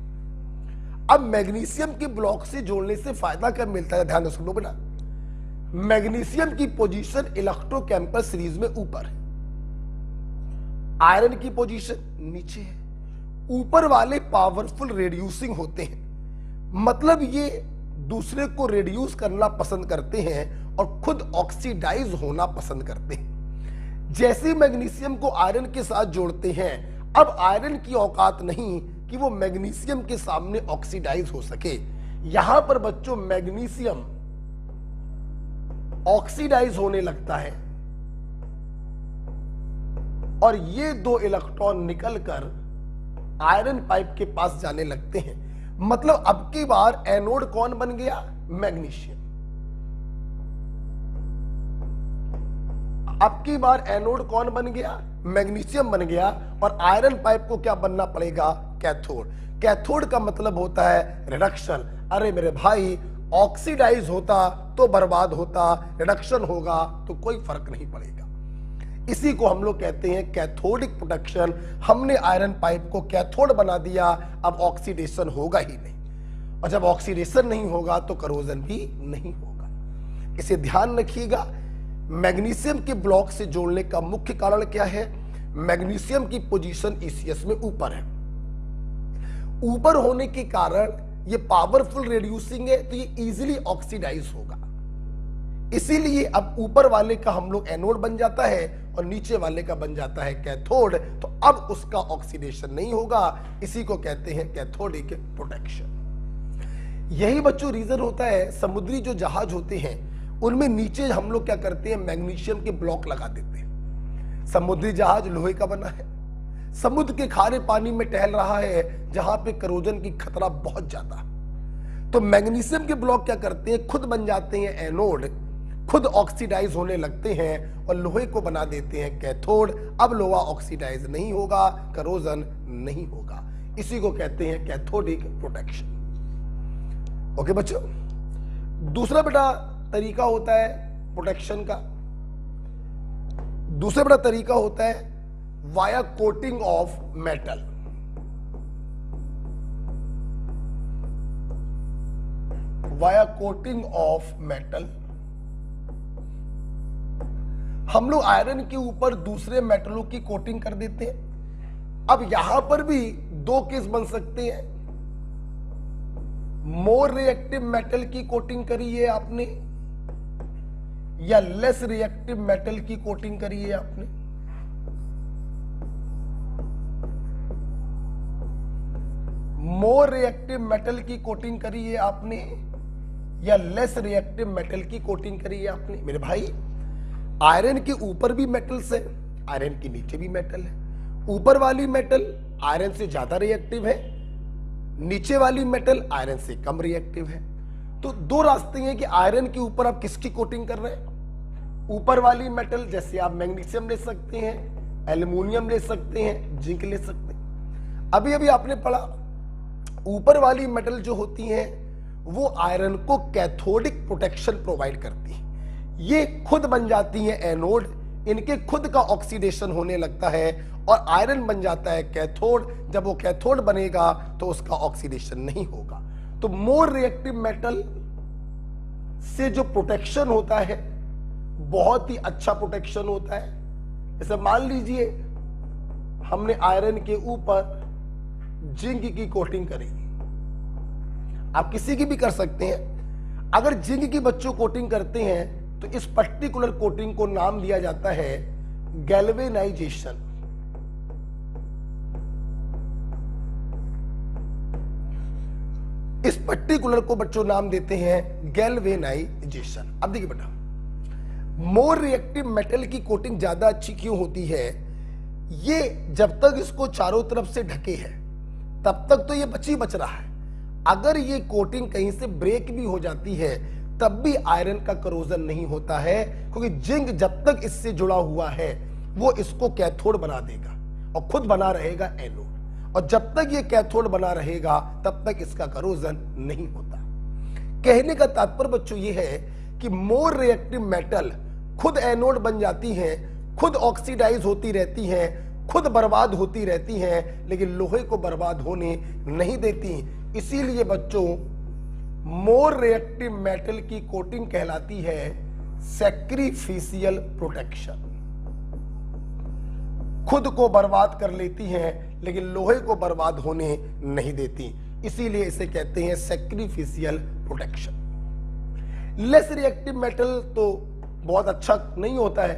अब मैग्नीशियम के ब्लॉक से जोड़ने से फायदा क्या मिलता है, ध्यान सुनो बेटा। मैग्नीशियम की पोजीशन इलेक्ट्रोकेमिकल सीरीज में ऊपर है, आयरन की पोजीशन नीचे है। ऊपर वाले पावरफुल रेड्यूसिंग होते हैं, मतलब ये दूसरे को रेड्यूस करना पसंद करते हैं और खुद ऑक्सीडाइज होना पसंद करते हैं। जैसे मैग्नीशियम को आयरन के साथ जोड़ते हैं, अब आयरन की औकात नहीं कि वो मैग्नीशियम के सामने ऑक्सीडाइज हो सके। यहां पर बच्चों मैग्नीशियम ऑक्सीडाइज होने लगता है और ये दो इलेक्ट्रॉन निकलकर आयरन पाइप के पास जाने लगते हैं। मतलब अब की बार एनोड कौन बन गया, मैग्नीशियम। अब की बार एनोड कौन बन गया, मैग्नीशियम बन गया। और आयरन पाइप को क्या बनना पड़ेगा, कैथोड। कैथोड का मतलब होता है रिडक्शन। अरे मेरे भाई, ऑक्सीडाइज होता तो बर्बाद होता, रिडक्शन होगा तो कोई फर्क नहीं पड़ेगा। इसी को हम लोग कहते हैं कैथोडिक प्रोटेक्शन। हमने आयरन पाइप को कैथोड बना दिया, अब ऑक्सीडेशन होगा ही नहीं, और जब ऑक्सीडेशन नहीं होगा तो करोजन भी नहीं होगा। इसे ध्यान रखिएगा। मैग्नीशियम के ब्लॉक से जोड़ने का मुख्य कारण क्या है, मैग्नीशियम की पोजीशन ईसीएस में ऊपर है। ऊपर होने के कारण ये पावरफुल रेड्यूसिंग है, तो ये इजीली ऑक्सीडाइज होगा। इसीलिए अब ऊपर वाले का हम लोग एनोड बन जाता है और नीचे वाले का बन जाता है कैथोड, तो अब उसका ऑक्सीडेशन नहीं होगा। इसी को कहते हैं कैथोडिक प्रोटेक्शन। यही बच्चों रीजन होता है समुद्री जो जहाज होते हैं उनमें नीचे हम लोग क्या करते हैं, मैग्नीशियम के ब्लॉक लगा देते हैं। समुद्री जहाज लोहे का बना है, समुद्र के खारे पानी में टहल रहा है जहां पे करोजन की खतरा बहुत ज्यादा, तो मैग्नीशियम के ब्लॉक क्या करते हैं, खुद बन जाते हैं एनोड, खुद ऑक्सीडाइज होने लगते हैं और लोहे को बना देते हैं कैथोड। अब लोहा ऑक्सीडाइज नहीं होगा, करोजन नहीं होगा। इसी को कहते हैं कैथोडिक प्रोटेक्शन। ओके बच्चों, दूसरा बेटा तरीका होता है प्रोटेक्शन का, दूसरा बड़ा तरीका होता है via coating of metal. Via coating of metal, हम लोग आयरन के ऊपर दूसरे मेटलों की कोटिंग कर देते हैं। अब यहां पर भी दो केस बन सकते हैं, मोर रिएक्टिव मेटल की कोटिंग करी है आपने या लेस रिएक्टिव मेटल की कोटिंग करी है आपने। मोर रिएक्टिव मेटल की कोटिंग करी है आपने या लेस रिएक्टिव मेटल की कोटिंग करी है आपने। मेरे भाई, आयरन के ऊपर भी मेटल्स है, आयरन के नीचे भी मेटल है। ऊपर वाली मेटल आयरन से ज्यादा रिएक्टिव है, नीचे वाली मेटल आयरन से कम रिएक्टिव है। तो दो रास्ते हैं कि आयरन के ऊपर आप किसकी कोटिंग कर रहे हैं। ऊपर वाली मेटल जैसे आप मैग्नीशियम ले सकते हैं, एल्युमिनियम ले सकते हैं, जिंक ले सकते हैं। अभी अभी आपने पढ़ा, ऊपर वाली मेटल जो होती हैं वो आयरन को कैथोडिक प्रोटेक्शन प्रोवाइड करती है। ये खुद बन जाती हैं एनोड, इनके खुद का ऑक्सीडेशन होने लगता है और आयरन बन जाता है कैथोड। जब वो कैथोड बनेगा तो उसका ऑक्सीडेशन नहीं होगा। तो मोर रिएक्टिव मेटल से जो प्रोटेक्शन होता है बहुत ही अच्छा प्रोटेक्शन होता है। जैसे मान लीजिए हमने आयरन के ऊपर जिंक की कोटिंग करी, आप किसी की भी कर सकते हैं। अगर जिंक की बच्चों कोटिंग करते हैं तो इस पर्टिकुलर कोटिंग को नाम दिया जाता है गैल्वेनाइजेशन। इस पर्टिकुलर को बच्चों नाम देते हैं गैल्वेनाइजेशन। अब देखिए बेटा, मोर रिएक्टिव मेटल की कोटिंग ज्यादा अच्छी क्यों होती है? ये जब तक इसको चारों तरफ से ढके है तब तक तो ये बच रहा है। अगर ये कोटिंग कहीं से ब्रेक भी हो जाती है तब भी आयरन का करोजन नहीं होता है, क्योंकि जिंक जब तक इससे जुड़ा हुआ है वो इसको कैथोड बना देगा और खुद बना रहेगा एनोड। और जब तक ये कैथोड बना रहेगा तब तक इसका करोजन नहीं होता। कहने का तात्पर्य बच्चों ये है कि मोर रिएक्टिव मेटल खुद एनोड बन जाती हैं, खुद ऑक्सीडाइज होती रहती हैं, खुद बर्बाद होती रहती हैं, लेकिन लोहे को बर्बाद होने नहीं देती। इसीलिए बच्चों मोर रिएक्टिव मेटल की कोटिंग कहलाती है सैक्रिफिशियल प्रोटेक्शन। खुद को बर्बाद कर लेती हैं लेकिन लोहे को बर्बाद होने नहीं देती, इसीलिए इसे कहते हैं sacrificial protection. Less reactive metal तो बहुत अच्छा नहीं होता है,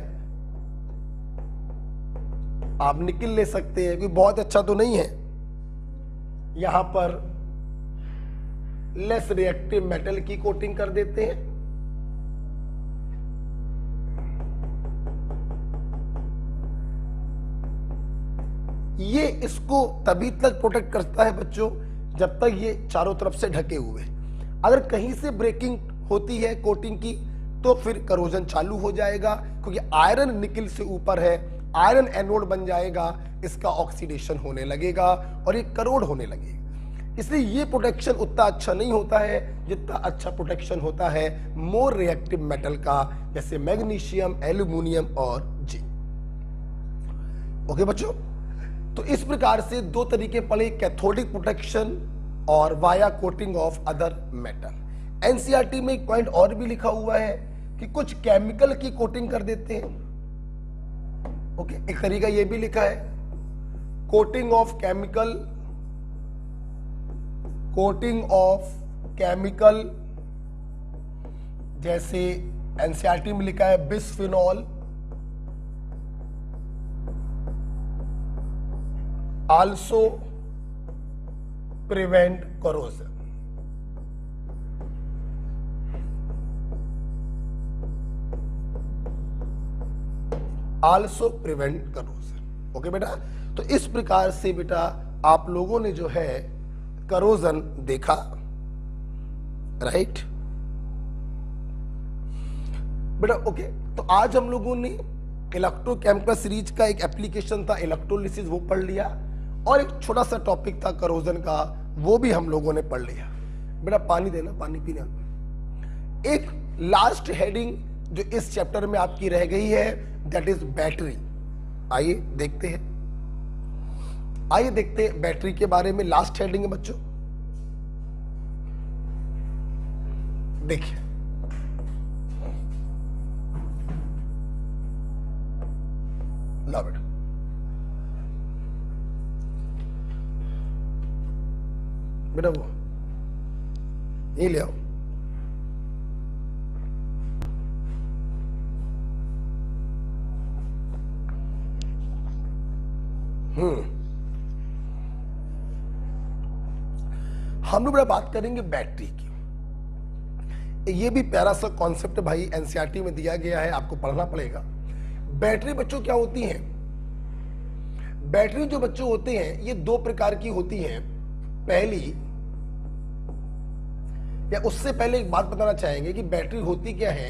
आप निकल ले सकते हैं कि बहुत अच्छा तो नहीं है। यहां पर लेस रिएक्टिव मेटल की कोटिंग कर देते हैं। ये इसको तभी तक प्रोटेक्ट करता है बच्चों जब तक ये चारों तरफ से ढके हुए। अगर कहीं से ब्रेकिंग होती है कोटिंग की तो फिर करोजन चालू हो जाएगा, क्योंकि आयरन निकिल से ऊपर है, आयरन एनोड बन जाएगा, इसका ऑक्सीडेशन होने लगेगा और ये करोड होने लगेगा। इसलिए ये प्रोटेक्शन उतना अच्छा नहीं होता है जितना अच्छा प्रोटेक्शन होता है मोर रिएक्टिव मेटल का, जैसे मैग्नीशियम, एल्युमिनियम और जिंक। ओके बच्चों, तो इस प्रकार से दो तरीके पढ़े, कैथोडिक प्रोटेक्शन और via coating of other metal. NCERT में एक पॉइंट और भी लिखा हुआ है कि कुछ केमिकल की कोटिंग कर देते हैं। ओके, एक तरीका ये भी लिखा है coating of chemical, coating of chemical, जैसे एनसीईआरटी में लिखा है bisphenol, also prevent corrosion। also prevent corrosion। Okay बेटा, तो इस प्रकार से बेटा आप लोगों ने जो है करोजन देखा, राइट बेटा। ओके, तो आज हम लोगों ने इलेक्ट्रोकेमिकल सीरीज का एक एप्लीकेशन था इलेक्ट्रोलिसिस, वो पढ़ लिया, और एक छोटा सा टॉपिक था करोजन का, वो भी हम लोगों ने पढ़ लिया। बेटा पानी देना, पानी पीना। एक लास्ट हेडिंग जो इस चैप्टर में आपकी रह गई है दैट इज बैटरी। आइए देखते हैं, आइए देखते हैं बैटरी के बारे में। लास्ट हेडिंग है बच्चों, देखिए ला बेटा, बेटा वो ये ले आओ। हम लोग बड़ा बात करेंगे बैटरी की। ये भी प्यारा सा कॉन्सेप्ट भाई एनसीईआरटी में दिया गया है, आपको पढ़ना पड़ेगा। बैटरी बच्चों क्या होती है? बैटरी जो बच्चों होते हैं ये दो प्रकार की होती हैं। पहली, या उससे पहले एक बात बताना चाहेंगे कि बैटरी होती क्या है।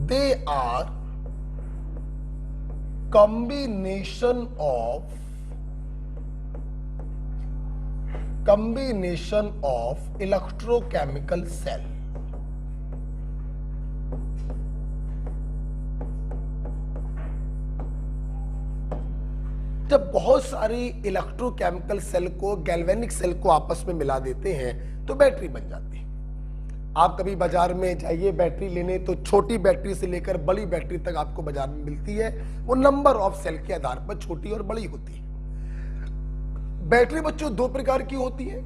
They are combination of electrochemical cell। जब बहुत सारी इलेक्ट्रोकेमिकल सेल को, गैल्वेनिक सेल को आपस में मिला देते हैं तो बैटरी बन जाती है। आप कभी बाजार में जाइए बैटरी लेने, तो छोटी बैटरी से लेकर बड़ी बैटरी तक आपको बाजार में मिलती है। वो नंबर ऑफ सेल के आधार पर छोटी और बड़ी होती है। बैटरी बच्चों दो प्रकार की होती है।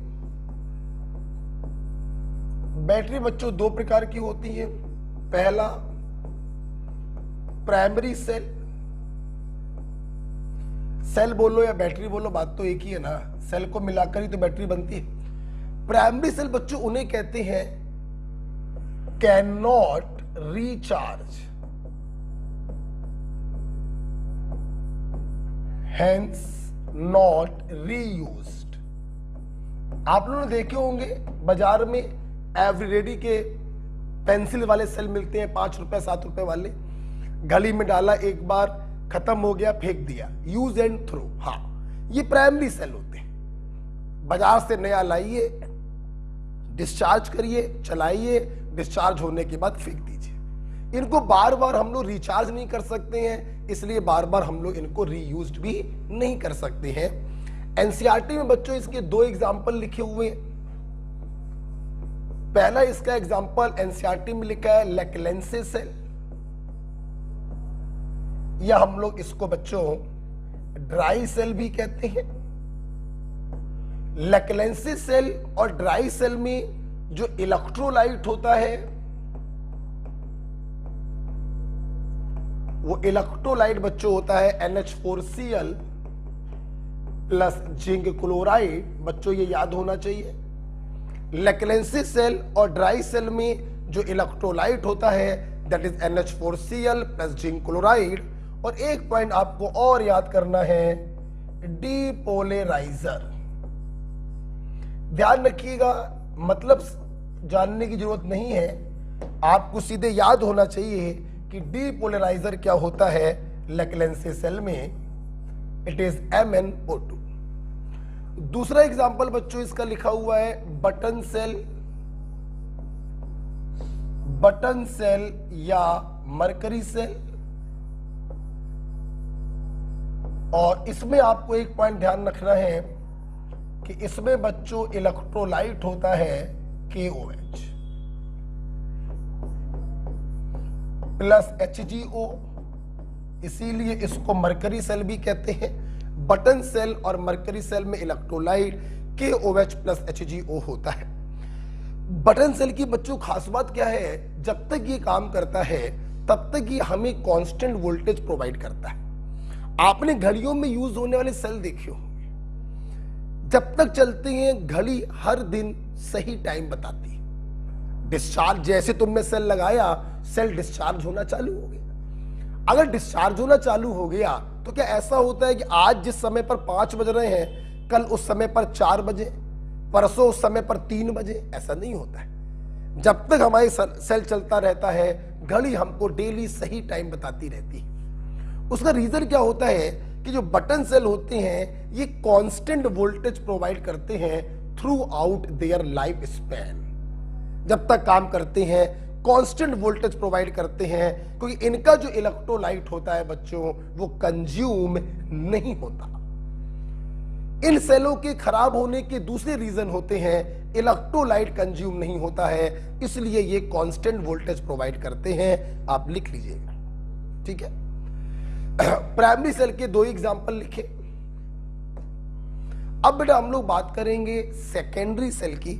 बैटरी बच्चों दो प्रकार की होती है। पहला, प्राइमरी सेल। सेल बोलो या बैटरी बोलो, बात तो एक ही है ना। सेल को मिलाकर ही तो बैटरी बनती है। प्राइमरी सेल बच्चों उन्हें कहते हैं can not recharge, hence not reused. आप लोगों ने देखे होंगे बाजार में एवरीरेडी के पेंसिल वाले सेल मिलते हैं, 5 रुपए 7 रुपए वाले। गली में डाला, एक बार खत्म हो गया, फेंक दिया, यूज एंड थ्रो। हाँ, ये प्राइमरी सेल होते हैं। बाजार से नया लाइए, डिस्चार्ज करिए, चलाइए, डिस्चार्ज होने के बाद फेंक दीजिए। इनको बार बार हम लोग रिचार्ज नहीं कर सकते हैं, इसलिए बार बार हम लोग इनको रीयूज्ड भी नहीं कर सकते हैं। एनसीईआरटी में बच्चों इसके दो एग्जाम्पल लिखे हुए हैं। पहला इसका एग्जाम्पल एनसीईआरटी में लिखा है लेक्लेंसे सेल, या हम लोग इसको बच्चों ड्राई सेल भी कहते हैं। लेक्लेंसे सेल और ड्राई सेल में जो इलेक्ट्रोलाइट होता है, वो इलेक्ट्रोलाइट बच्चों होता है NH4Cl प्लस जिंक क्लोराइड। बच्चों ये याद होना चाहिए। लेक्लेंसे सेल और ड्राई सेल में जो इलेक्ट्रोलाइट होता है that is NH4Cl plus zinc chloride. और एक पॉइंट आपको और याद करना है, डीपोलराइजर। ध्यान रखिएगा, मतलब जानने की जरूरत नहीं है, आपको सीधे याद होना चाहिए कि डीपोलराइजर क्या होता है लेक्लेंसे सेल में। It is MnO2। दूसरा एग्जांपल बच्चों इसका लिखा हुआ है बटन सेल। बटन सेल या मरकरी सेल। और इसमें आपको एक पॉइंट ध्यान रखना है कि इसमें बच्चों इलेक्ट्रोलाइट होता है KOH प्लस HgO, इसीलिए इसको मरकरी सेल भी कहते हैं। बटन सेल और मरकरी सेल में इलेक्ट्रोलाइट KOH प्लस HgO होता है। बटन सेल की बच्चों खास बात क्या है, जब तक ये काम करता है तब तक ये हमें कांस्टेंट वोल्टेज प्रोवाइड करता है। आपने घड़ियों में यूज होने वाले सेल देखे होंगे, जब तक चलती हैं घड़ी हर दिन सही टाइम बताती है। डिस्चार्ज, जैसे तुमने सेल लगाया, सेल डिस्चार्ज होना चालू हो गया। अगर डिस्चार्ज होना चालू हो गया तो क्या ऐसा होता है कि आज जिस समय पर 5 बज रहे हैं, कल उस समय पर 4 बजे, परसों उस समय पर 3 बजे? ऐसा नहीं होता है। जब तक हमारी सेल चलता रहता है, घड़ी हमको डेली सही टाइम बताती रहती है। उसका रीजन क्या होता है कि जो बटन सेल होते हैं ये कांस्टेंट वोल्टेज प्रोवाइड करते हैं through out their life span. जब तक काम करते हैं कांस्टेंट वोल्टेज प्रोवाइड करते हैं, क्योंकि इनका जो इलेक्ट्रोलाइट होता है बच्चों वो कंज्यूम नहीं होता। इन सेलों के खराब होने के दूसरे रीजन होते हैं, इलेक्ट्रोलाइट कंज्यूम नहीं होता है, इसलिए ये कांस्टेंट वोल्टेज प्रोवाइड करते हैं। आप लिख लीजिएगा, ठीक है। प्राइमरी सेल के 2 एग्जांपल लिखे। अब बेटा हम लोग बात करेंगे सेकेंडरी सेल की।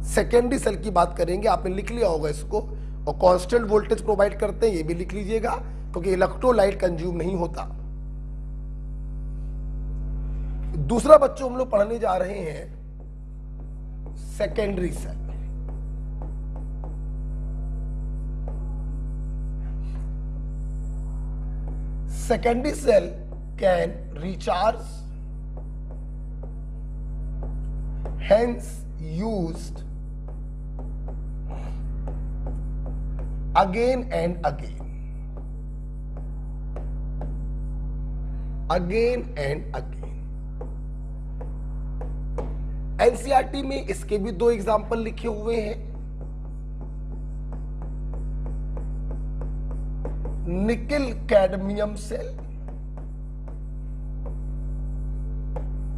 सेकेंडरी सेल की बात करेंगे, आपने लिख लिया होगा इसको। और कांस्टेंट वोल्टेज प्रोवाइड करते हैं, ये भी लिख लीजिएगा, क्योंकि इलेक्ट्रोलाइट कंज्यूम नहीं होता। दूसरा बच्चों हम लोग पढ़ने जा रहे हैं secondary cell. Secondary cell can recharge, hence used again and again, again and again. NCERT में इसके भी 2 एग्जाम्पल लिखे हुए हैं। निकेल कैडमियम सेल,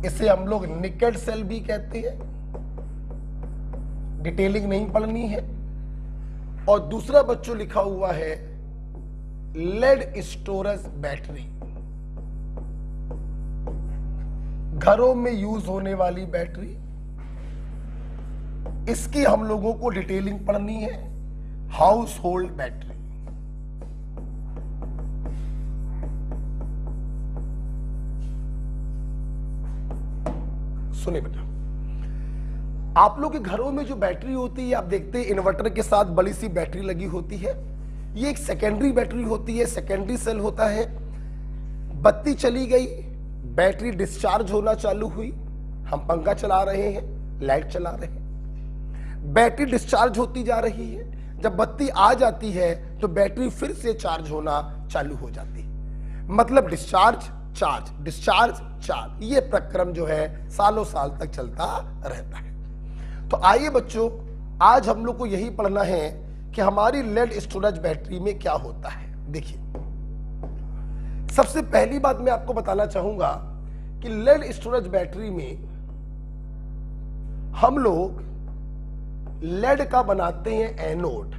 इसे हम लोग निकेल सेल भी कहते हैं, डिटेलिंग नहीं पढ़नी है। और दूसरा बच्चों लिखा हुआ है लेड स्टोरेज बैटरी, घरों में यूज होने वाली बैटरी, इसकी हम लोगों को डिटेलिंग पढ़नी है, हाउस होल्ड बैटरी। सुने बेटा, आप लोग के घरों में जो बैटरी होती है, आप देखते हैं इन्वर्टर के साथ बड़ी सी बैटरी लगी होती है, ये एक सेकेंडरी बैटरी होती है, सेकेंडरी सेल होता है। बत्ती चली गई, बैटरी डिस्चार्ज होना चालू हुई, हम पंखा चला रहे हैं, लाइट चला रहे हैं, बैटरी डिस्चार्ज होती जा रही है। जब बत्ती आ जाती है तो बैटरी फिर से चार्ज होना चालू हो जाती है। मतलब डिस्चार्ज चार्ज, डिस्चार्ज चार्ज, ये प्रक्रम जो है सालों साल तक चलता रहता है। तो आइए बच्चों, आज हम लोग को यही पढ़ना है कि हमारी लेड स्टोरेज बैटरी में क्या होता है। देखिए, सबसे पहली बात मैं आपको बताना चाहूंगा कि लेड स्टोरेज बैटरी में हम लोग लेड का बनाते हैं एनोड,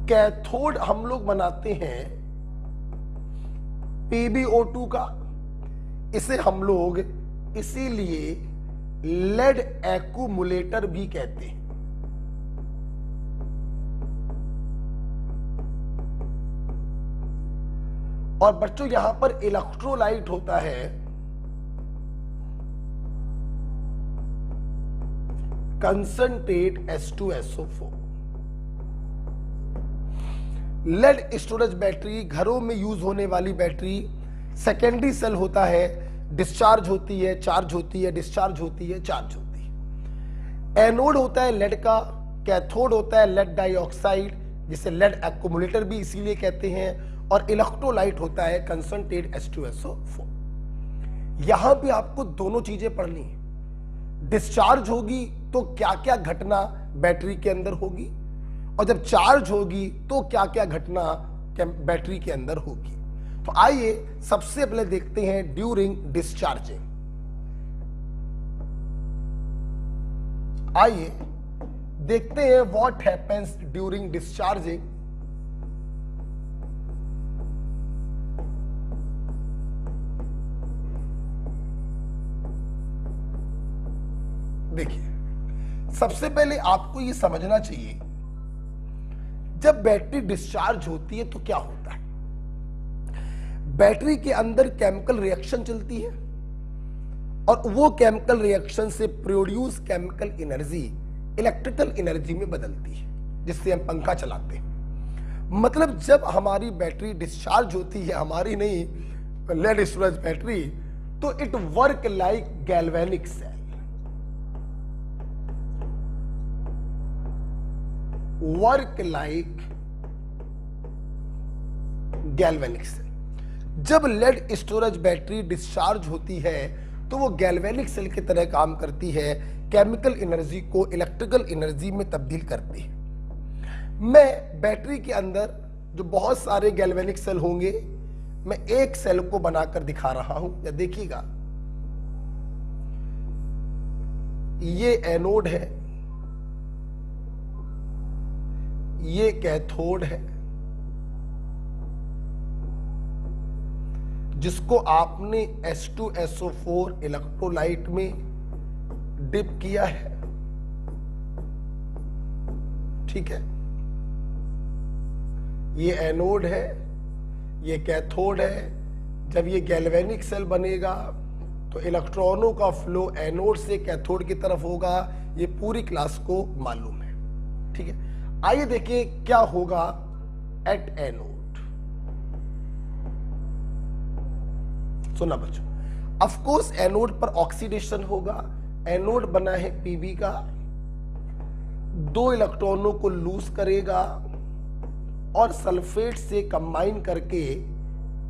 कैथोड हम लोग बनाते हैं PbO2 का, इसे हम लोग इसीलिए लेड एक्यूमुलेटर भी कहते हैं। और बच्चों यहां पर इलेक्ट्रोलाइट होता है concentrate H2SO4। Lead storage battery, घरों में यूज होने वाली बैटरी, सेकेंडरी सेल होता है, डिस्चार्ज होती है, चार्ज होती है, डिस्चार्ज होती है, चार्ज होती है। एनोड होता है लेड का, कैथोड होता है लेड डाइऑक्साइड, जिसे लेड एक्यूमुलेटर भी इसीलिए कहते हैं, और इलेक्ट्रोलाइट होता है कंसंट्रेट H2SO4। यहां पे आपको दोनों चीजें पढ़नी है। डिस्चार्ज होगी तो क्या क्या घटना बैटरी के अंदर होगी, और जब चार्ज होगी तो क्या क्या घटना बैटरी के अंदर होगी। तो आइए सबसे पहले देखते हैं ड्यूरिंग डिस्चार्जिंग। आइए देखते हैं व्हाट हैपेंस ड्यूरिंग डिस्चार्जिंग। देखिए, सबसे पहले आपको यह समझना चाहिए, जब बैटरी डिस्चार्ज होती है तो क्या होता है। बैटरी के अंदर केमिकल रिएक्शन चलती है, और वो केमिकल रिएक्शन से produce chemical energy electrical energy में बदलती है, जिससे हम पंखा चलाते हैं। मतलब जब हमारी बैटरी डिस्चार्ज होती है, हमारी नहीं लेड स्टोरेज बैटरी, तो it work like galvanic cell, work like galvanic cell. जब लेड स्टोरेज बैटरी डिस्चार्ज होती है तो वो गैल्वेनिक सेल की तरह काम करती है, केमिकल एनर्जी को इलेक्ट्रिकल एनर्जी में तब्दील करती है। मैं बैटरी के अंदर जो बहुत सारे गैल्वेनिक सेल होंगे, मैं एक सेल को बनाकर दिखा रहा हूं, या देखिएगा, ये एनोड है, ये कैथोड है, जिसको आपने H2SO4 इलेक्ट्रोलाइट में डिप किया है, ठीक है। ये एनोड है, ये कैथोड है, जब ये गैल्वेनिक सेल बनेगा तो इलेक्ट्रॉनों का फ्लो एनोड से कैथोड की तरफ होगा। ये पूरी क्लास को मालूम है, ठीक है। आइए देखिए क्या होगा एट एनोड। सुना बच्चों, ऑफ कोर्स एनोड पर ऑक्सीडेशन होगा। एनोड बना है पीबी का, 2 इलेक्ट्रॉनों को लूज करेगा और सल्फेट से कंबाइन करके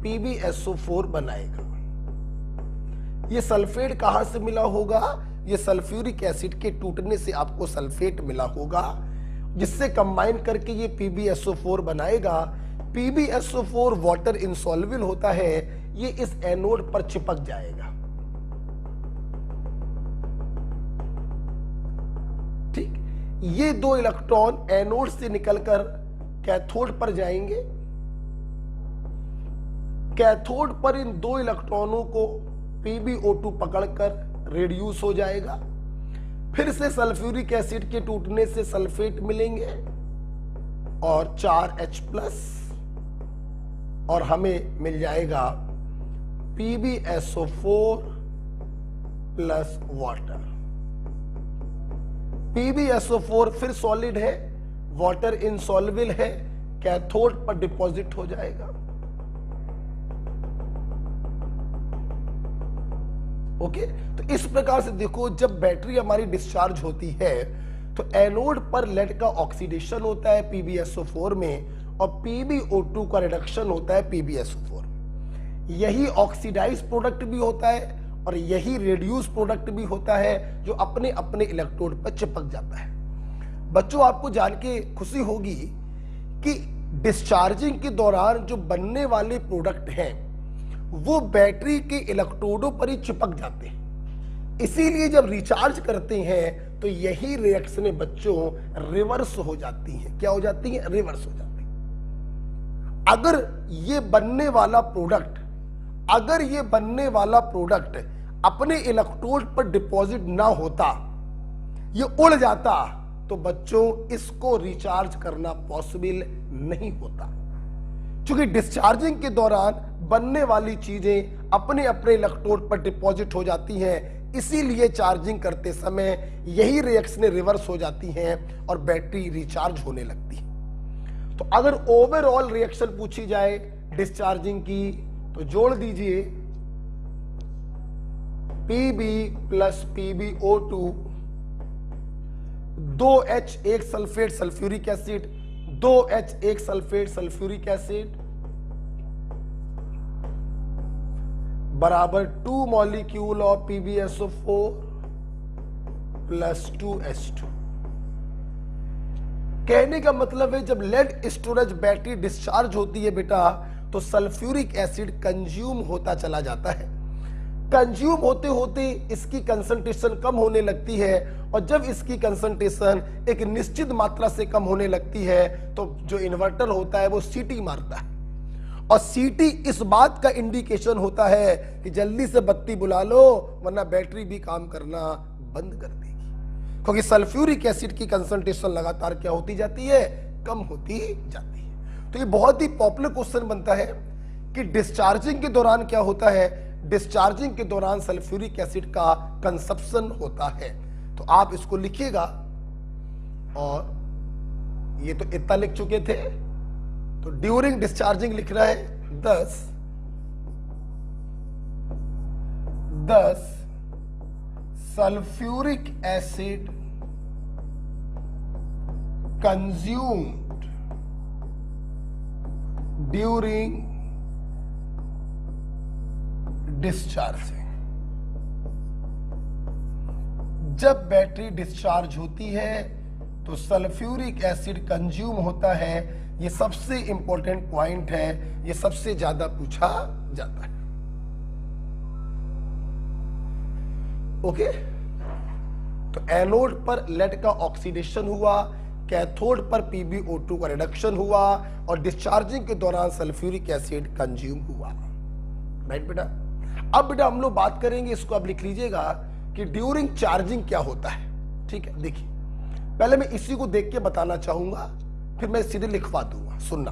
PbSO4 बनाएगा। ये सल्फेट कहां से मिला होगा? ये सल्फ्यूरिक एसिड के टूटने से आपको सल्फेट मिला होगा, जिससे कंबाइन करके ये PbSO4 बनाएगा। PbSO4 वाटर इंसॉल्युबल होता है, ये इस एनोड पर चिपक जाएगा। ठीक, ये 2 इलेक्ट्रॉन एनोड से निकलकर कैथोड पर जाएंगे। कैथोड पर इन 2 इलेक्ट्रॉनों को PbO2 पकड़कर रिड्यूस हो जाएगा। फिर से सल्फ्यूरिक एसिड के टूटने से सल्फेट मिलेंगे और 4H+ और हमें मिल जाएगा PbSO4 प्लस वाटर। PbSO4 फिर सॉलिड है, वाटर इनसॉल्युबल है, कैथोड पर डिपॉजिट हो जाएगा। ओके, तो इस प्रकार से देखो, जब बैटरी हमारी डिस्चार्ज होती है तो एनोड पर लेड का ऑक्सीडेशन होता है PbSO4 में और PbO2 का रिडक्शन होता है PbSO4। यही ऑक्सीडाइज प्रोडक्ट भी होता है और यही रेड्यूस प्रोडक्ट भी होता है, जो अपने अपने इलेक्ट्रोड पर चिपक जाता है। बच्चों, आपको जान के खुशी होगी कि डिस्चार्जिंग के दौरान जो बनने वाले प्रोडक्ट हैं वो बैटरी के इलेक्ट्रोडों पर ही चिपक जाते हैं। इसीलिए जब रिचार्ज करते हैं तो यही रिएक्शनें बच्चों रिवर्स हो जाती हैं। क्या हो जाती हैं? रिवर्स हो जाती हैं। अगर ये बनने वाला प्रोडक्ट अपने इलेक्ट्रोड पर डिपॉजिट ना होता, ये उड़ जाता, तो बच्चों इसको रिचार्ज करना पॉसिबल नहीं होता। क्योंकि डिस्चार्जिंग के दौरान बनने वाली चीजें अपने अपने इलेक्ट्रोड पर डिपॉजिट हो जाती हैं, इसीलिए चार्जिंग करते समय यही रिएक्शनें रिवर्स हो जाती हैं और बैटरी रिचार्ज होने लगती है। तो अगर ओवरऑल रिएक्शन पूछी जाए डिस्चार्जिंग की तो जोड़ दीजिए Pb प्लस PbO2, 2H एक सल्फेट सल्फ्यूरिक एसिड, 2H एक सल्फेट सल्फ्यूरिक एसिड बराबर 2 molecule of PbSO4 plus 2H2। कहने का मतलब है, जब लेड स्टोरेज बैटरी डिस्चार्ज होती है बेटा, तो सल्फ्यूरिक एसिड कंज्यूम होता चला जाता है। कंज्यूम होते होते इसकी कंसंट्रेशन कम होने लगती है और जब इसकी कंसंट्रेशन एक निश्चित मात्रा से कम होने लगती है तो जो इन्वर्टर होता है वो सीटी मारता है और सीटी इस बात का इंडिकेशन होता है कि जल्दी से बत्ती बुला लो वरना बैटरी भी काम करना बंद कर देगी, क्योंकि सल्फ्यूरिक एसिड की कंसंट्रेशन लगातार क्या होती जाती है? कम होती जाती है। तो ये बहुत ही पॉपुलर क्वेश्चन बनता है कि डिस्चार्जिंग के दौरान क्या होता है? डिस्चार्जिंग के दौरान सल्फ्यूरिक एसिड का कंजप्शन होता है। तो आप इसको लिखिएगा, और ये तो इतना लिख चुके थे, तो ड्यूरिंग डिस्चार्जिंग लिख रहा है 10 sulphuric acid consumed during discharging. जब बैटरी डिस्चार्ज होती है तो सल्फ्यूरिक एसिड कंज्यूम होता है। ये सबसे इंपॉर्टेंट पॉइंट है, ये सबसे ज्यादा पूछा जाता है। ओके, तो एनोड पर लेड का ऑक्सीडेशन हुआ, कैथोड पर PbO2 का रिडक्शन हुआ और डिस्चार्जिंग के दौरान सल्फ्यूरिक एसिड कंज्यूम हुआ। राइट बेटा। अब बेटा हम लोग बात करेंगे, इसको अब लिख लीजिएगा कि ड्यूरिंग चार्जिंग क्या होता है। ठीक है, देखिए पहले मैं इसी को देख के बताना चाहूंगा, फिर मैं सीधे लिखवा दूंगा। सुनना,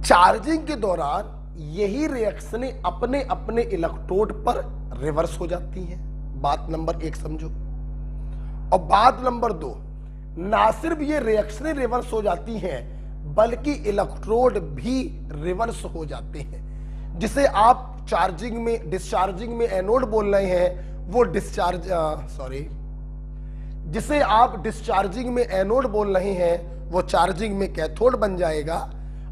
चार्जिंग के दौरान यही रिएक्शनें अपने अपने इलेक्ट्रोड पर रिवर्स हो जाती हैं। बात नंबर 1 समझो। और बात नंबर 2, ना सिर्फ ये रिएक्शनें रिवर्स हो जाती हैं बल्कि इलेक्ट्रोड भी रिवर्स हो जाते हैं। जिसे आप चार्जिंग में डिस्चार्जिंग में एनोड बोल रहे हैं वो जिसे आप डिस्चार्जिंग में एनोड बोल रहे हैं वो चार्जिंग में कैथोड बन जाएगा,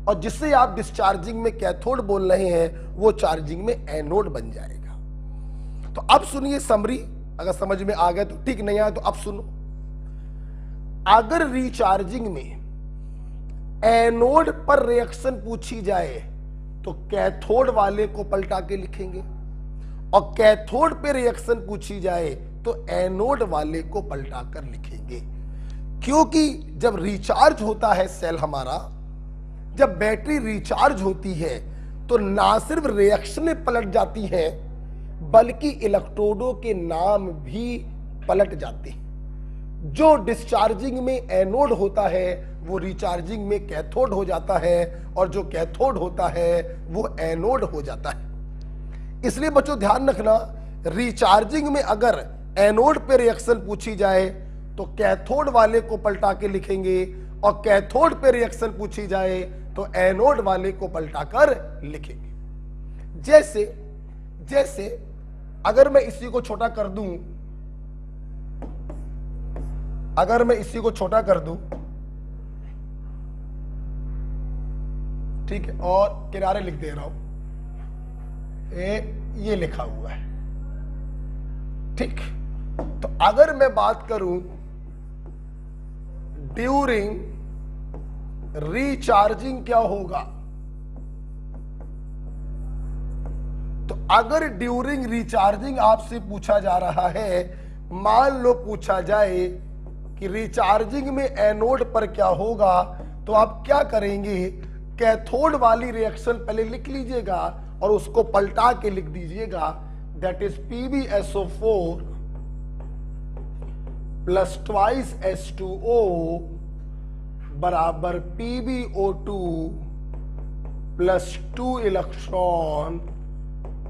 और जिसे आप डिस्चार्जिंग में कैथोड बोल रहे हैं वो चार्जिंग में एनोड बन जाएगा। तो अब सुनिए समरी, अगर समझ में आ गया तो ठीक, नहीं आया तो अब सुनो। अगर रिचार्जिंग में एनोड पर रिएक्शन पूछी जाए तो कैथोड वाले को पलटा के लिखेंगे, और कैथोड पे रिएक्शन पूछी जाए तो एनोड वाले को पलटा कर लिखेंगे। क्योंकि जब रिचार्ज होता है सेल हमारा, जब बैटरी रिचार्ज होती है तो ना सिर्फ रिएक्शनें पलट जाती हैं बल्कि इलेक्ट्रोडों के नाम भी पलट जाते हैं। जो डिस्चार्जिंग में एनोड होता है वो रिचार्जिंग में कैथोड हो जाता है, और जो कैथोड होता है वो एनोड हो जाता है। इसलिए बच्चों ध्यान रखना, रिचार्जिंग में अगर एनोड पे रिएक्शन पूछी जाए तो कैथोड वाले को पलटा के लिखेंगे, और कैथोड पे रिएक्शन पूछी जाए तो एनोड वाले को पलटा कर लिखेंगे। जैसे अगर मैं इसी को छोटा कर दूं, ठीक है, और किनारे लिख दे रहा हूं, ये लिखा हुआ है, ठीक। तो अगर मैं बात करूं ड्यूरिंग रिचार्जिंग क्या होगा, तो अगर ड्यूरिंग रिचार्जिंग आपसे पूछा जा रहा है, मान लो पूछा जाए कि रिचार्जिंग में एनोड पर क्या होगा, तो आप क्या करेंगे, कैथोड वाली रिएक्शन पहले लिख लीजिएगा और उसको पलटा के लिख दीजिएगा, that is PbSO4 plus twice H2O बराबर PbO2 plus 2 electron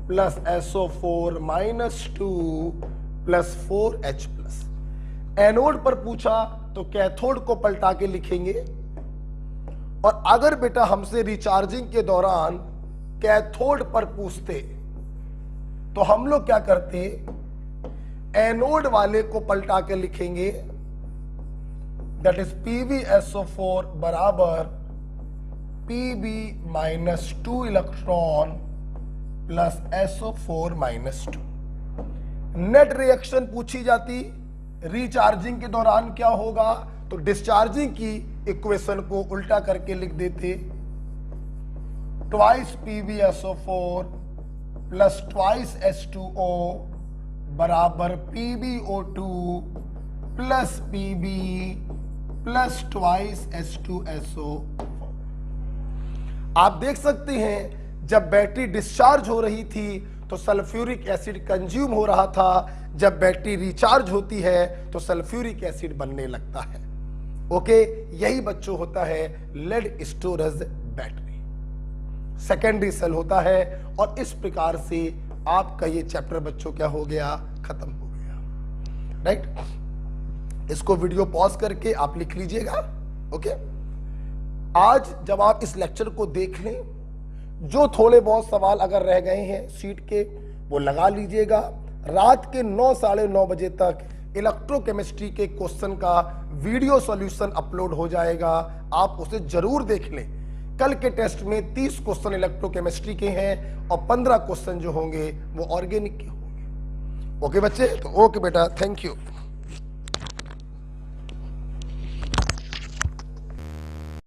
plus SO4 minus 2 plus 4H plus. Anode पर पूछा तो कैथोड को पलटा के लिखेंगे, और अगर बेटा हमसे रिचार्जिंग के दौरान कैथोड पर पूछते तो हम लोग क्या करते, एनोड वाले को पलटा के लिखेंगे, दैट इज PbSO4 बराबर Pb minus 2 electron plus SO4 minus 2। Net reaction पूछी जाती रिचार्जिंग के दौरान क्या होगा, तो डिस्चार्जिंग की इक्वेशन को उल्टा करके लिख देते, twice PbSO4 plus twice H2O बराबर PbO2 plus Pb plus twice H2SO। आप देख सकते हैं जब बैटरी डिस्चार्ज हो रही थी तो सल्फ्यूरिक एसिड कंज्यूम हो रहा था, जब बैटरी रिचार्ज होती है तो सल्फ्यूरिक एसिड बनने लगता है। ओके, यही बच्चों होता है lead storage battery, secondary cell होता है। और इस प्रकार से आपका ये चैप्टर बच्चों क्या हो गया, खत्म हो गया, राइट। इसको वीडियो पॉज करके आप लिख लीजिएगा। ओके, आज जब आप इस लेक्चर को देख लें, जो थोड़े बहुत सवाल अगर रह गए हैं सीट के वो लगा लीजिएगा। रात के 9 साढ़े 9 बजे तक इलेक्ट्रोकेमिस्ट्री के क्वेश्चन का वीडियो सॉल्यूशन अपलोड हो जाएगा, आप उसे जरूर देख लें। कल के टेस्ट में 30 क्वेश्चन इलेक्ट्रोकेमिस्ट्री के हैं और 15 क्वेश्चन जो होंगे वो ऑर्गेनिक के होंगे। ओके बच्चे, तो ओके बेटा, थैंक यू।